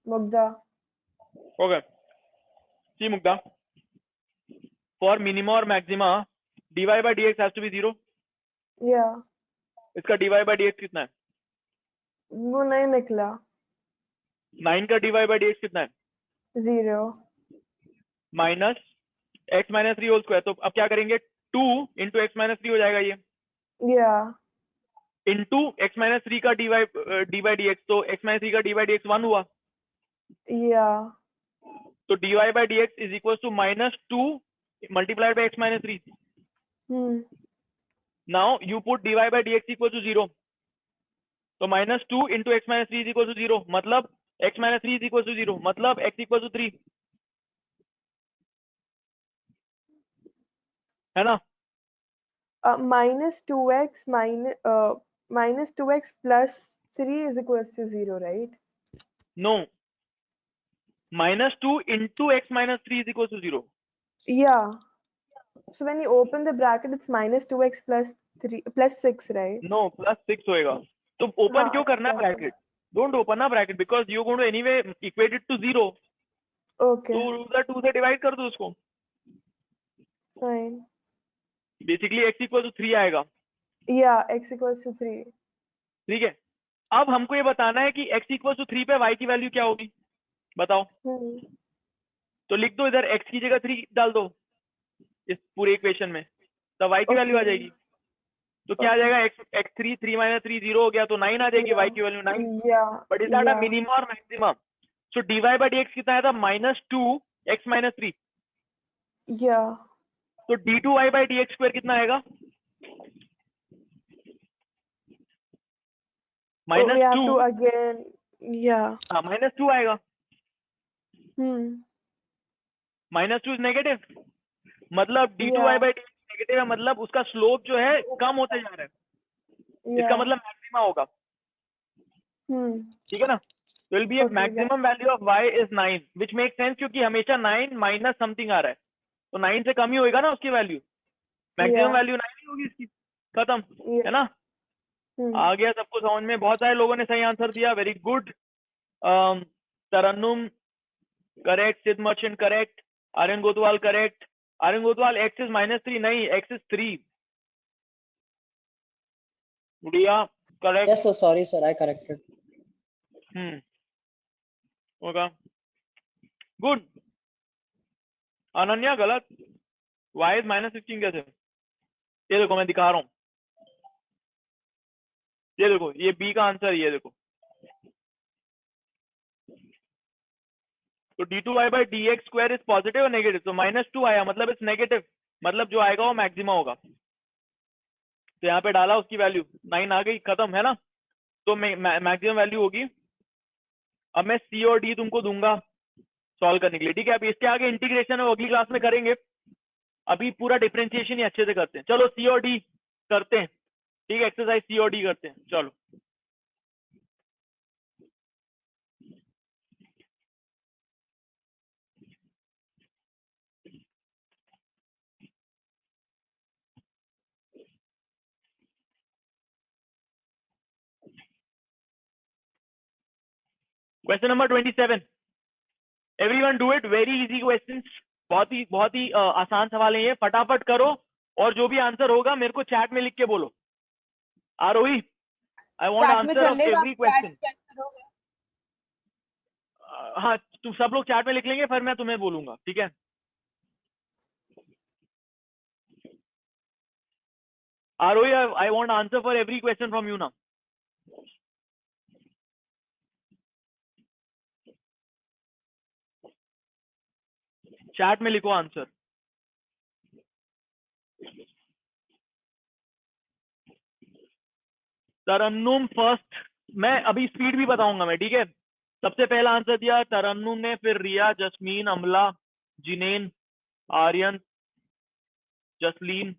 Mugdha. Okay. See Mugdha. For minima or maxima, dy by dx has to be 0. Yeah. इसका dy by dx कितना है? वो नहीं निकला. 9 का dy by dx कितना है? 0. Minus x minus 3 whole square. तो अब क्या करेंगे? 2 इंटू एक्स माइनस 3 हो जाएगा ये. Yeah. इंटू एक्स माइनस 3 का dy by dx. तो x माइनस 3 का dy by dx 1 हुआ. Yeah. तो dy by dx is equals to minus 2 multiplied by x minus 3. Now you put dy by dx equal to 0. तो minus 2 into x minus 3 is equal to 0. मतलब x minus 3 is equal to 0. मतलब x equal to 3. है ना? Minus 2x minus 2x plus 3 is equals to 0, right? No. Minus 2 into x minus 3 is equal to 0. Yeah. So when you open the bracket, it's minus 2x plus 3 plus 6, right? No, plus 6 होएगा. तो open हाँ, क्यों करना है bracket? Don't open a bracket because you're going to anyway equate it to 0. Okay. तो उधर 2 से divide कर दो उसको. Fine. Basically x equal to 3 आएगा. Yeah, x equals to 3. ठीक है. अब हमको ये बताना है कि x equal to 3 पे y की वैल्यू क्या होगी? बताओ. तो लिख दो इधर x की जगह 3 डाल दो इस पूरे इक्वेशन में. तो y की वैल्यू आ जाएगी. तो क्या आ जाएगा? x3 3 minus 3 0 हो गया तो 9 आ जाएगी. y की value 9. Yeah. But is that a minimum और maximum? So dy by dx कितना आया था? -2 x minus 3. Yeah. तो d2y/dx² कितना आएगा? So we have -2, to again, yeah. हाँ -2 आएगा। -2 इज नेगेटिव, मतलब d2y/dx नेगेटिव है, मतलब उसका स्लोप जो है कम होते जा रहा है, इसका मतलब मैक्सिमा होगा, ठीक है ना? तो will be A maximum value of y is 9, which make sense, क्योंकि हमेशा 9 माइनस समथिंग आ रहा है, तो 9 से कम ही होएगा ना उसकी वैल्यू, मैक्सिमम वैल्यू 9 ही होगी इसकी, खत्म, है ना? आ गया सबको समझ में? बहुत सारे लोगों ने सही आंसर दिया, very good. Tarannum correct, Siddh Merchant correct, Aryan Gotwal correct. Aryan Gotwal x is -3 नहीं, x is 3। Gudiya correct. Yes, sir. Sorry, sir. I corrected. होगा गुड। अनन्या गलत, y इज -16 कैसे? ये देखो मैं दिखा रहा हूँ, ये देखो, ये बी का आंसर, ये देखो। तो d2y/dx² इज पॉजिटिव और नेगेटिव, तो -2 आया, मतलब इट्स नेगेटिव, मतलब जो आएगा वो मैक्सिमा होगा। तो यहाँ पे डाला, उसकी वैल्यू 9 आ गई, खत्म, है ना? तो मैक्सिमम वैल्यू होगी। अब मैं सी और डी तुमको दूंगा सॉल्व करने के लिए, ठीक है? अब इसके आगे इंटीग्रेशन है, अगली क्लास में करेंगे, अभी पूरा डिफरेंशिएशन ही अच्छे से करते हैं। चलो सी और डी करते हैं, ठीक है? एक्सरसाइज सी और डी करते हैं, चलो। Question number 27, everyone do it, very easy questions, बहुत ही आसान सवाल है ये, फटाफट करो, और जो भी आंसर होगा मेरे को चैट में लिख के बोलो। आरोही, आई वांट चैट में आंसर ऑफ चलेगा, एवरी चैट क्वेश्चन। चेक करोगे? हाँ, तुम सब लोग चैट में लिख लेंगे, फिर मैं तुम्हें बोलूंगा, ठीक है? Aarohi, I want answer for every question from you now. Chat में लिखो आंसर। तरन्नुम फर्स्ट, मैं अभी स्पीड भी बताऊंगा मैं, ठीक है? सबसे पहला आंसर दिया तरन्नुम ने, फिर रिया, जस्मीन, अमला, जिनेन, आर्यन, जसलीन।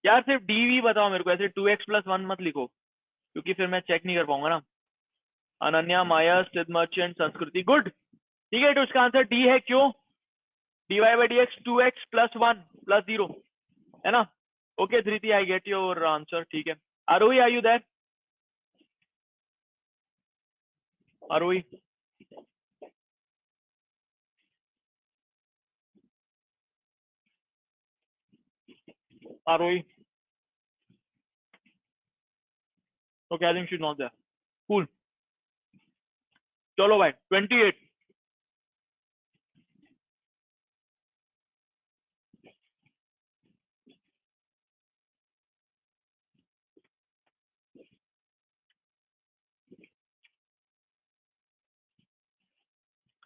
यार सिर्फ डी वी बताओ मेरे को, ऐसे 2x+1 मत लिखो, क्योंकि फिर मैं चेक नहीं कर पाऊंगा ना। अनन्या, माया, सिद्ध मर्चेंट, संस्कृति, गुड, ठीक है? तो इसका आंसर डी है, क्यों? dy/dx 2x+1+0, है ना? Okay Dhriti, I get your answer, ठीक है? Aarohi, are you there? Aarohi, Aarohi, okay, I think she is not there, cool. चलो भाई 28,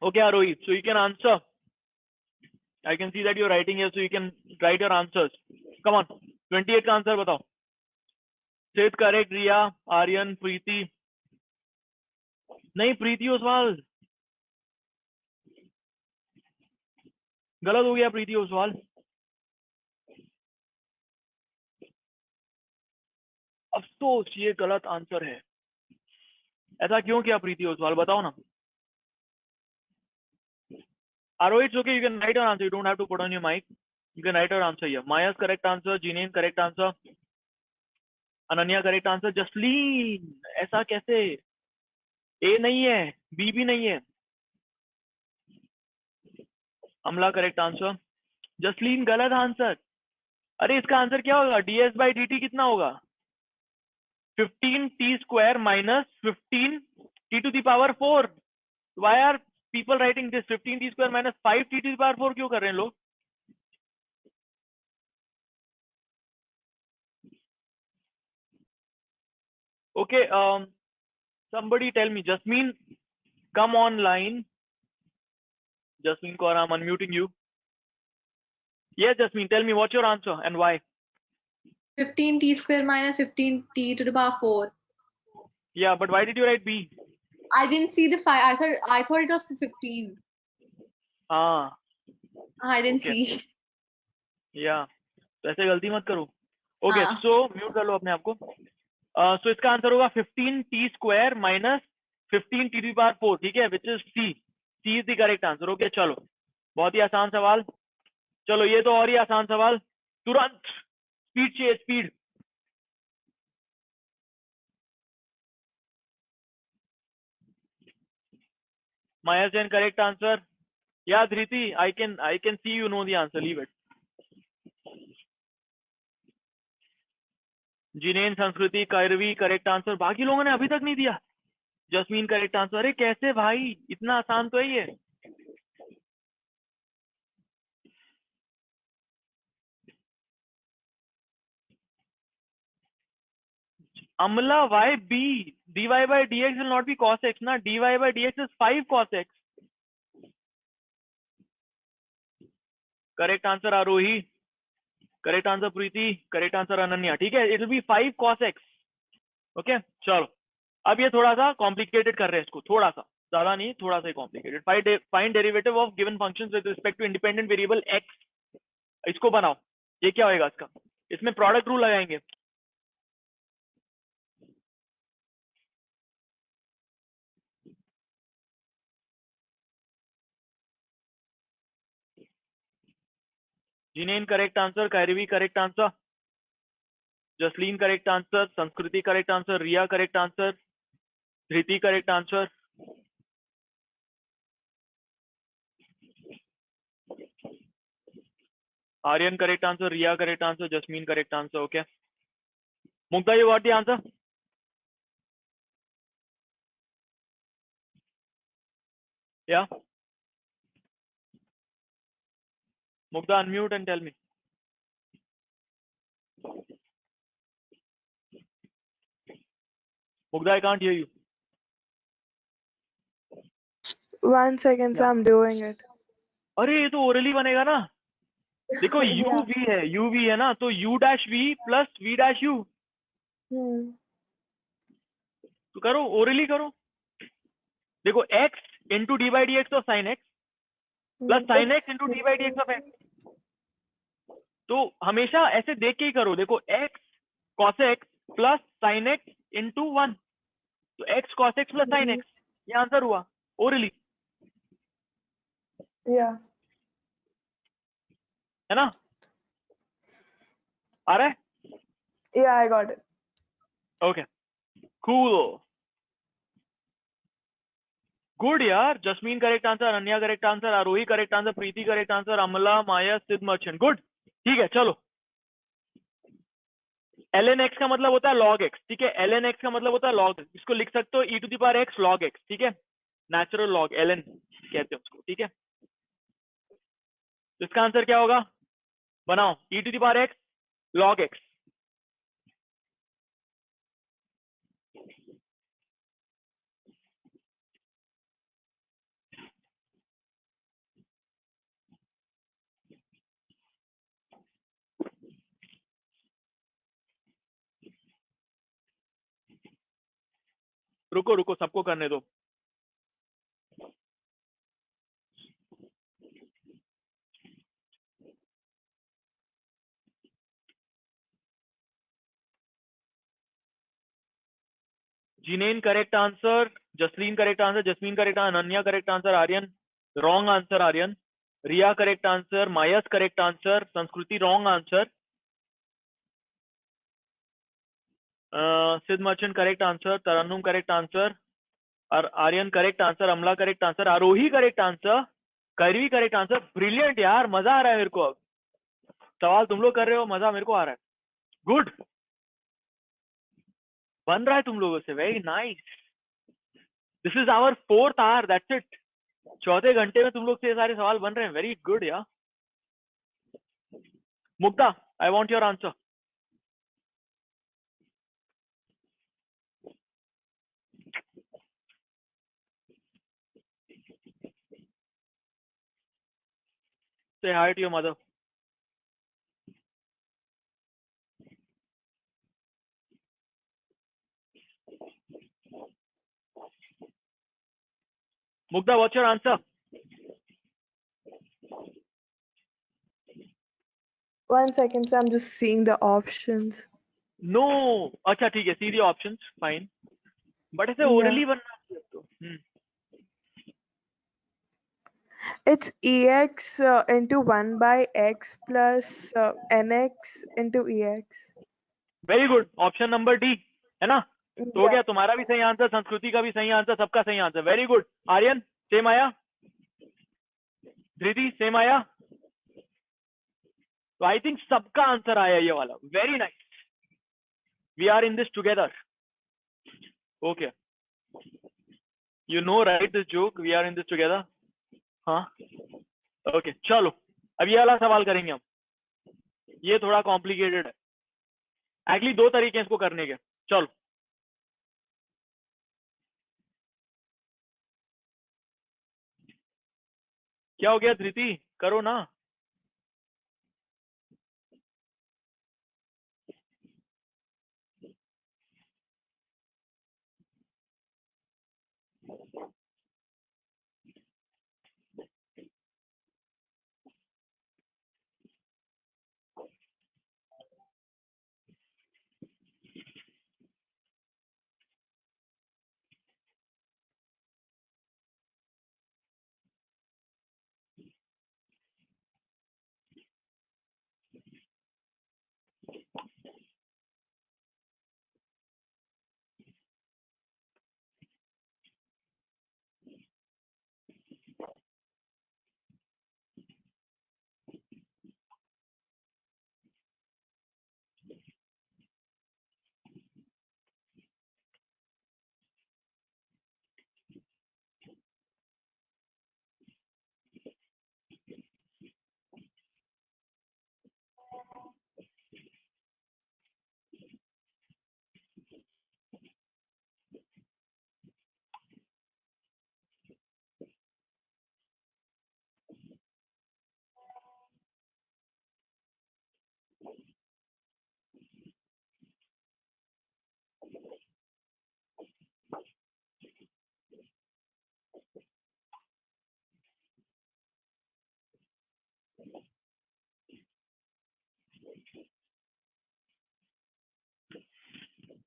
okay Arohi, so you can answer. I can see that you're writing here, so you can write your answers. Come on, 28 का answer बताओ। सिद्ध correct, रिया, आर्यन, प्रीति, नहीं प्रीति ओसवाल गलत हो गया, प्रीति ओसवाल, अफसोस ये गलत आंसर है। ऐसा क्यों किया प्रीति ओसवाल, बताओ ना। Arohi, it's okay, you can write your answer, you don't have to put on your mic, you can write your answer here. Maya's correct answer, Jineen correct answer, Ananya correct answer, Jasleen ऐसा कैसे? ए नहीं है, बी भी नहीं है। अमला correct answer, Jasleen गलत answer. अरे इसका आंसर क्या होगा? ds/dt कितना होगा? 15t² - 15t⁴। Why are people writing this 15t² - 5t⁴ क्यों कर रहे हैं लोग? Okay, somebody tell me, Jasmine, come online. Jasmine Kaur, I'm unmuting you. Yes, Jasmine, tell me what's your answer and why. 15t square minus 15t to the power 4. Yeah, but why did you write B? I didn't see the 5. I thought it was 15. Ah, I didn't okay. see. Yeah, तो ऐसे गलती मत करो. Okay, हाँ. so mute कर लो अपने आप को. So इसका आंसर होगा 15t square minus 15t to the power 4, ठीक है, which is C. C is the correct answer. Okay, चलो, बहुत ही आसान सवाल. चलो ये तो और ही आसान सवाल. तुरंत स्पीड चाहिए, speed. Maya's Jain, correct answer. Yeah, Dhriti, I can see you know the answer. Leave it. जिनेन, संस्कृति, कैरवी, करेक्ट आंसर. बाकी लोगों ने अभी तक नहीं दिया. Jasmine, correct answer. अरे कैसे भाई, इतना आसान तो है ये. Amla, why B? dy by dx will not be cos x, na? dy by dx is 5 cos x. Correct answer Arohi. Correct answer Preeti. Correct answer Ananya. ठीक है, it will be 5 cos x. Okay, चलो. अब ये थोड़ा सा complicated कर रहे हैं इसको, थोड़ा सा, ज्यादा नहीं, थोड़ा सा complicated. Find derivative of given functions with respect to independent variable x. इसको बनाओ. ये क्या होएगा इसका? इसमें प्रोडक्ट रूल लगाएंगे. Jinen, correct answer. Kairavi, correct answer. Jasleen, correct answer. Sanskriti, correct answer. Riya, correct answer. Dhriti, correct answer. Aryan, correct answer. Riya, correct answer. Jasmine, correct answer. Okay. Mukta, you got the answer? Yeah. Mukta, unmute and tell me. Mukta, I can't hear you. 1 second, so Yeah. I'm doing it. अरे ये तो orally बनेगा ना. देखो u Yeah. v है, u v है ना, तो u dash v plus v dash u. तो करो, ओरली करो. देखो x into d by dx of sin x plus sin x into d by dx of x. तो हमेशा ऐसे देख के ही करो. देखो x cos x plus sin x into 1. तो x cos x plus sin x, ये आंसर हुआ ओरली, Yeah. है ना? आ रहा है? Yeah, I got it. Okay, cool. Good यार. Jasmine, correct answer. Ananya, correct answer. Aarohi, correct answer. Preeti, correct answer. Amla, Maya, सिद्ध, merchant. Good. ठीक है, चलो. ln x का मतलब होता है log x, ठीक है. ln x का मतलब होता है log x. इसको लिख सकते हो e to the power x log x, ठीक है. नेचुरल लॉग ln कहते हैं उसको, ठीक है. तो इसका आंसर क्या होगा? बनाओ. e to the power x log x. रुको रुको, सबको करने दो. Jinen, correct answer. Jasleen, correct answer. Jasmine, correct answer. Ananya, correct answer. Aryan, wrong answer. Aryan. Riya, correct answer. Mayas, correct answer. Sanskriti, wrong answer. Siddh Merchant, correct answer. Tarannum, correct answer. और Aryan, correct answer. Amla, correct answer. Aarohi, correct answer. Kairavi, correct answer. Brilliant यार, मजा आ रहा है मेरे को. अब सवाल तुम लोग कर रहे हो, मजा मेरे को आ रहा है. गुड, बन रहा है तुम लोगों से. Very nice. This is our 4th hour, that's it. चौथे घंटे में तुम लोग से ये सारे सवाल बन रहे हैं. वेरी गुड यार. Mukta, I want your answer. Say hi to your mother. Mugdha, what's your answer? 1 second, so I'm just seeing the options. No. अच्छा ठीक है, see the options, fine. But ऐसे Yeah. orally बनना चाहिए तो. It's ex into 1 by x plus nx into ex. Very good. Option number D, है ना? तो हो Yeah. गया, तुम्हारा भी सही आंसर, संस्कृति का भी सही आंसर, सबका सही answer. Very good. Aryan same आया, धृति सेम आया. तो आई थिंक सबका आंसर आया ये वाला. Very nice. We are in this together. Okay, you know right this joke, we are in this together. हाँ ओके, चलो अब ये वाला सवाल करेंगे हम. ये थोड़ा कॉम्प्लिकेटेड है. एक्चुअली 2 तरीके हैं इसको करने के. चलो क्या हो गया धृति, करो ना.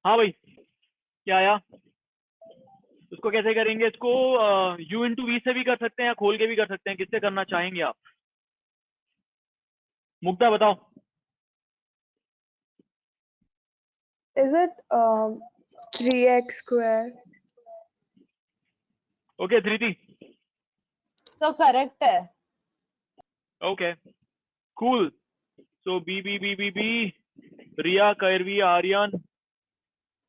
हाँ भाई, क्या आया? उसको कैसे करेंगे? इसको u इंटू वी से भी कर सकते हैं या खोल के भी कर सकते हैं. किससे करना चाहेंगे आप? मुक्ता बताओ. Is it 3x square? Okay Dhriti. तो करेक्ट है. Okay cool. So b b b b b. Riya, Kairavi, Aryan,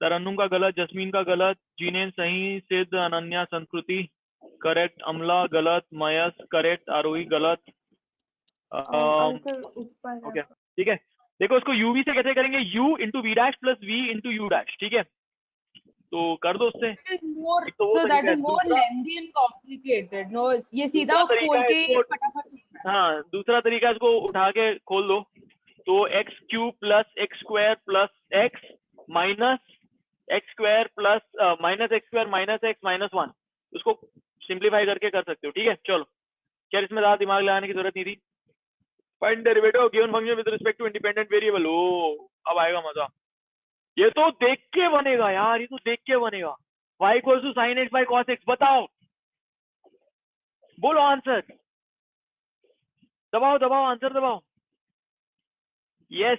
Tarannum का गलत, जस्मीन का गलत, जीनेन सही, सिद्ध, अनन्या, संस्कृति करेक्ट, अमला गलत, मयस करेक्ट, आरोही गलत. अंकल ऊपर है. ओके ठीक है. देखो इसको यूवी से कैसे करेंगे? u into v dash plus v into u dash. ठीक है, तो कर दो उससे. That is more, एक तो वो so that तरीका है. is more दूसरा lengthy and complicated. No, ये सीधा दूसरा तरीका खोल है के इसको. फटाफट लिखना है. हाँ, दूसरा तरीका इसको उठा के खोल दो. तो x cube plus x square plus x minus x square plus minus x square minus x minus 1. उसको सिंप्लीफाई करके कर सकते हो. ठीक है, चलो. क्या इसमें ज्यादा दिमाग लगाने की जरूरत नहीं थी. Find derivative of given function with respect to independent variable. Oh अब आएगा मजा. ये तो देख के बनेगा यार, ये तो देख के बनेगा. y equal to sine x by cos x. बताओ, बोलो आंसर. दबाओ दबाओ, आंसर दबाओ. Yes,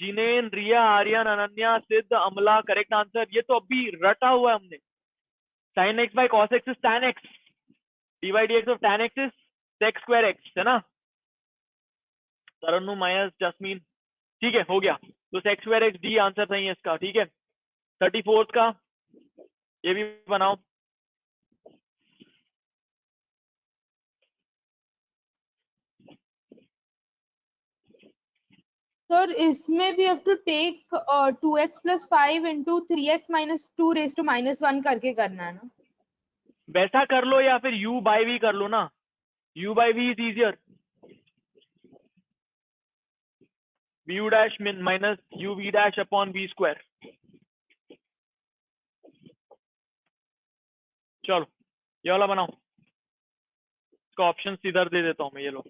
Jinen, Riya, Aryan, Ananya, Siddh, Amala correct answer. ये तो अभी रटा हुआ है हमने. Sine x by cos x is tan x. D by d x of tan x is sec square x, है ना? तरन्नु, मयस, जस्मीन. ठीक है, हो गया. तो sec square x d answer सही है इसका. ठीक है, 34th का ये भी बनाओ. सर इसमें भी have to take 2x plus 5 into 3x minus 2 raised to minus 1 करके करना है ना. वैसा कर लो या फिर u बाई वी कर लो ना. u by v is easier. v u dash minus u v dash upon v square. चलो ये वाला बनाओ, इसका ऑप्शन इधर दे देता हूँ मैं, ये लो।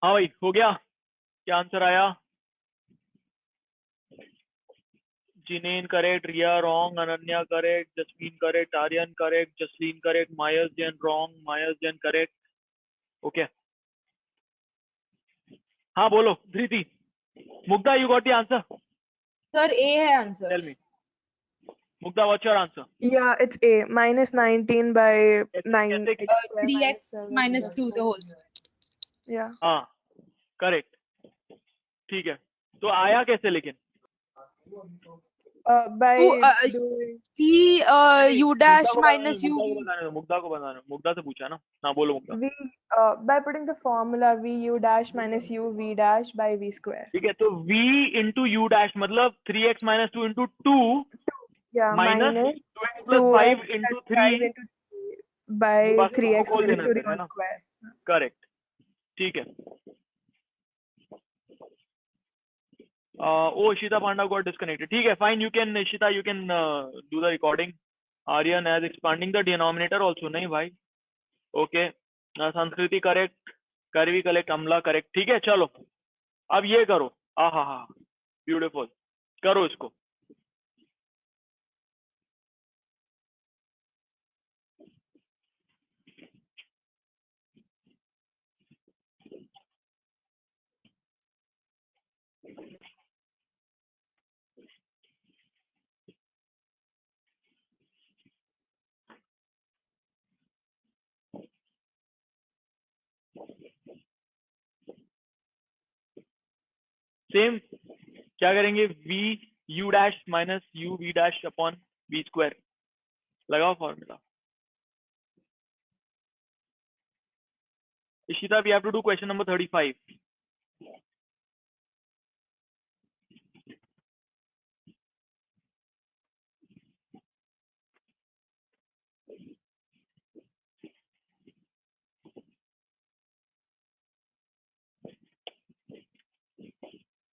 हाँ भाई हो गया, क्या आंसर आया? Jinen correct, Riya wrong, Ananya correct, Jasmeen correct, Aryan correct, Jasleen correct, Mayas Jain wrong, Mayas Jain correct. Okay हाँ बोलो Dhriti. Mugdha you got the answer? Sir a है answer. Tell me Mugdha what's your answer? Yeah, it's A. Minus 19 by 9 कैसे? x square 3x minus 7 minus plus 2 the 9. whole square. Yeah. हाँ correct, ठीक है। तो आया कैसे लेकिन? By Two, doing p u dash minus u Mugdha को v. बताने दो, मुग्धा को बताने दो, मुग्धा से पूछा ना। हाँ बोलो Mugdha. v by putting the formula v u dash minus u v dash by v square. ठीक है, तो v इंटू यू डैश मतलब 3x minus 2 into 2 Yeah, minus minus 2x plus 5 2x into plus 5 3 into 3 by बस इसको 3x खोल minus देना 2 the फिर, है whole ना? square. करेक्ट, ठीक है। Oh, Ishita Panda got disconnected. ठीक है, fine. You can, Ishita, you can do the recording. Aryan as expanding the denominator also. नहीं भाई. Okay. संस्कृति correct. करवी correct. अमला correct. ठीक है, चलो. अब ये करो. आहा, beautiful. करो इसको. सेम क्या करेंगे? v u dash minus u v dash upon v square. लगाओ formula. Ishita, we have to do question number 35.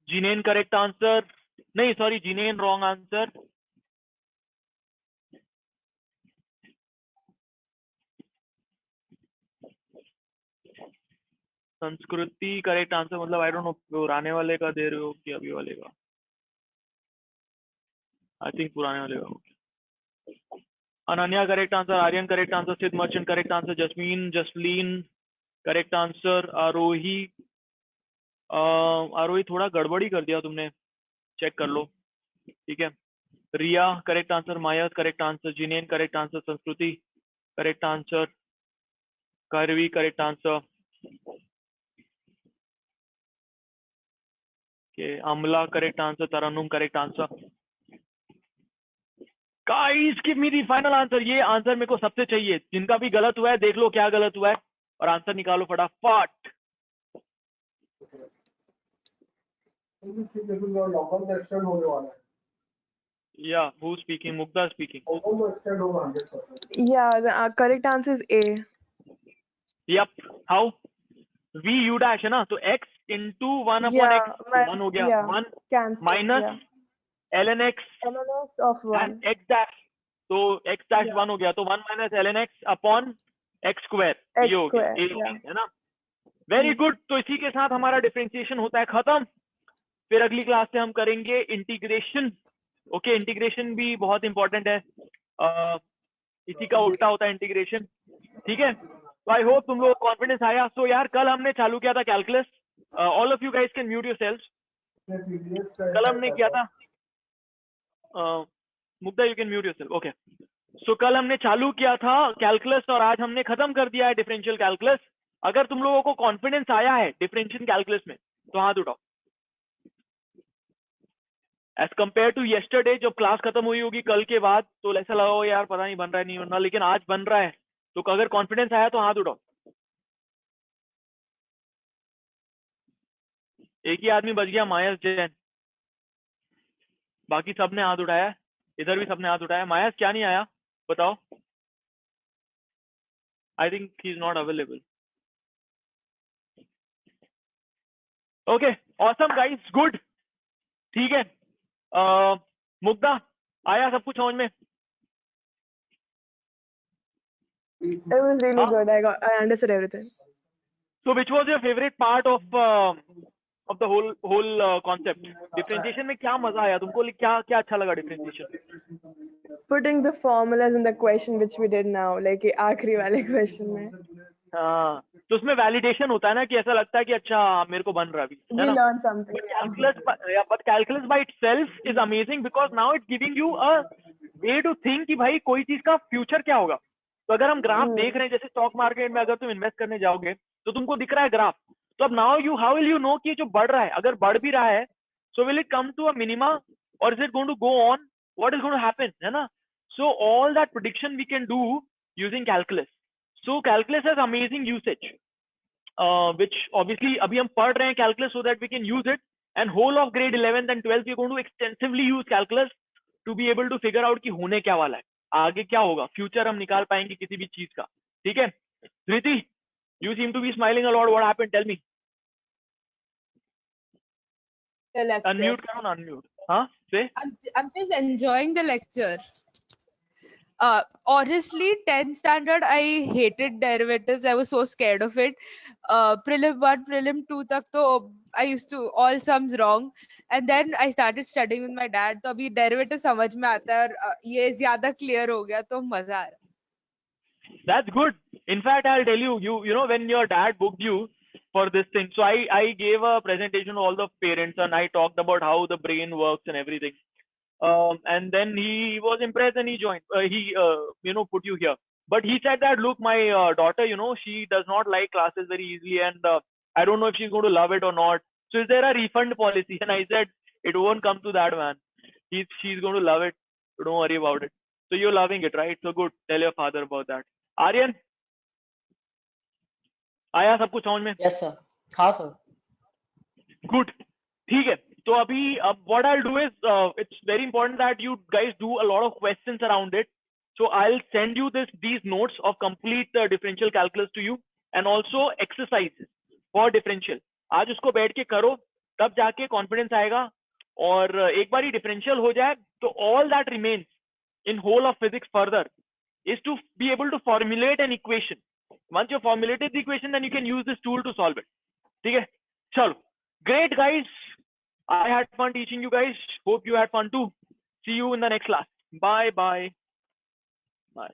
Jinane correct answer. नहीं sorry, Jinane wrong answer. संस्कृति करेक्ट आंसर मतलब आई डोंट नो पुराने वाले का दे रहे हो कि अभी वाले का? आई थिंक पुराने वाले का। Ananya correct answer, Aryan correct answer, Siddh Merchant correct answer, Jasmeen Jasleen correct answer, Aarohi Aarohi थोड़ा गड़बड़ी कर दिया तुमने, चेक कर लो, ठीक है। Riya correct answer, Mayas correct answer, Jinen correct answer, Sanskriti correct answer, Karvi correct answer, Amla correct answer, Tarannum correct answer. Guys give me the final answer. ये आंसर मेरे को सबसे चाहिए। जिनका भी गलत हुआ है देख लो क्या गलत हुआ है और आंसर निकालो फटाफट। या who speaking? Mugdha speaking. Yeah, the correct answer is A. Yup, how? v u dash है ना, तो x into 1 upon Yeah, x 1 हो गया, yeah, 1 cancel. Minus Yeah. ln x ln x of 1. And x dash, तो x dash 1 हो गया, तो 1 minus ln x upon x square, ये हो गया, square, yeah. है ना? Very good. तो इसी के साथ हमारा डिफरेंशिएशन होता है खत्म। फिर अगली क्लास से हम करेंगे इंटीग्रेशन। ओके, इंटीग्रेशन भी बहुत इंपॉर्टेंट है, इसी का उल्टा होता है इंटीग्रेशन, ठीक है। तो आई होप तुम लोग कॉन्फिडेंस आया। सो यार कल हमने चालू किया था calculus, all of you guys can mute yourselves. कल हमने किया था Mugdha, you can mute yourself, okay. So कल हमने चालू किया था कैलकुलस और आज हमने खत्म कर दिया है डिफरेंशियल कैलकुलस। अगर तुम लोगों को कॉन्फिडेंस आया है डिफरेंशियल कैलकुलस में तो हाथ उठाओ। एज कम्पेयर टू येस्टरडे, जब क्लास खत्म हुई होगी कल के बाद, तो ऐसा लगा हो यार पता नहीं बन रहा है नहीं बन रहा, लेकिन आज बन रहा है। तो अगर कॉन्फिडेंस आया तो हाथ उठाओ। एक ही आदमी बच गया, मायस जैन। बाकी सबने हाथ उठाया है, इधर भी सबने हाथ उठाया। मायस क्या नहीं आया बताओ? I think he is not available. Okay, awesome guys, good. ठीक है, मुग्धा आया सब कुछ समझ में? It was really Huh? good. I understood everything. So which was your favorite part of the whole concept? Differentiation में क्या मजा आया तुमको? क्या क्या अच्छा लगा differentiation? Putting the formulas in the question which we did now, like ये आखिरी वाले question में. हाँ, तो उसमें वैलिडेशन होता है ना कि ऐसा लगता है कि अच्छा मेरे को बन रहा है We ना? learned something. But calculus by itself is amazing because now it's giving you a way to think कि भाई कोई चीज का फ्यूचर क्या होगा। तो अगर हम ग्राफ देख रहे हैं, जैसे स्टॉक मार्केट में अगर तुम इन्वेस्ट करने जाओगे तो तुमको दिख रहा है ग्राफ, तो अब now you how will you know कि जो बढ़ रहा है, अगर बढ़ भी रहा है so will it come to a minima or is it going to go on, what is going to happen, है ना? So all that prediction we can do using calculus. So calculus has amazing usage which obviously अभी हम पढ़ रहे हैं calculus so that we can use it, and whole of grade 11th and 12th we are going to extensively use calculus to be able to figure out कि होने क्या वाला है, आगे क्या होगा, फ्यूचर हम निकाल पाएंगे किसी भी चीज का। ठीक है धृति, you seem to be smiling a lot, what happened, tell me? The lecture. Unmute करो ना, unmute। हाँ say। I'm just enjoying the lecture. Honestly, 10th standard, I hated derivatives. I was so scared of it. Prelim 1, Prelim 2 तक तो I used to all sums wrong. And then I started studying with my dad. तो अभी derivative समझ में आता है और ये ज्यादा clear हो गया तो मजा आ रहा। That's good. In fact, I'll tell you, you know, when your dad booked you for this thing, so I gave a presentation to all the parents and I talked about how the brain works and everything. And then he was impressed and he joined. You know, put you here. But he said that, look, my daughter, you know, she does not like classes very easily, and I don't know if she's going to love it or not. So is there a refund policy? And I said, it won't come to that, man. She's going to love it. So don't worry about it. So you're loving it, right? So good. Tell your father about that. Aryan, आया सब कुछ समझ में? Yes, sir. हाँ, sir. Good. ठीक है, तो अभी what I'll do is it's very important that you guys do a lot of questions around it. So I'll send you these notes of complete differential calculus to you and also exercises for differential. आज उसको बैठ के करो, तब जाके confidence आएगा, और एक बार ही differential हो जाए तो all that remains in whole of physics further is to be able to formulate an equation. Once you formulated the equation, then you can use this tool to solve it. ठीक है, चलो, great guys. I had fun teaching you guys. Hope you had fun too. See you in the next class. Bye bye. Bye.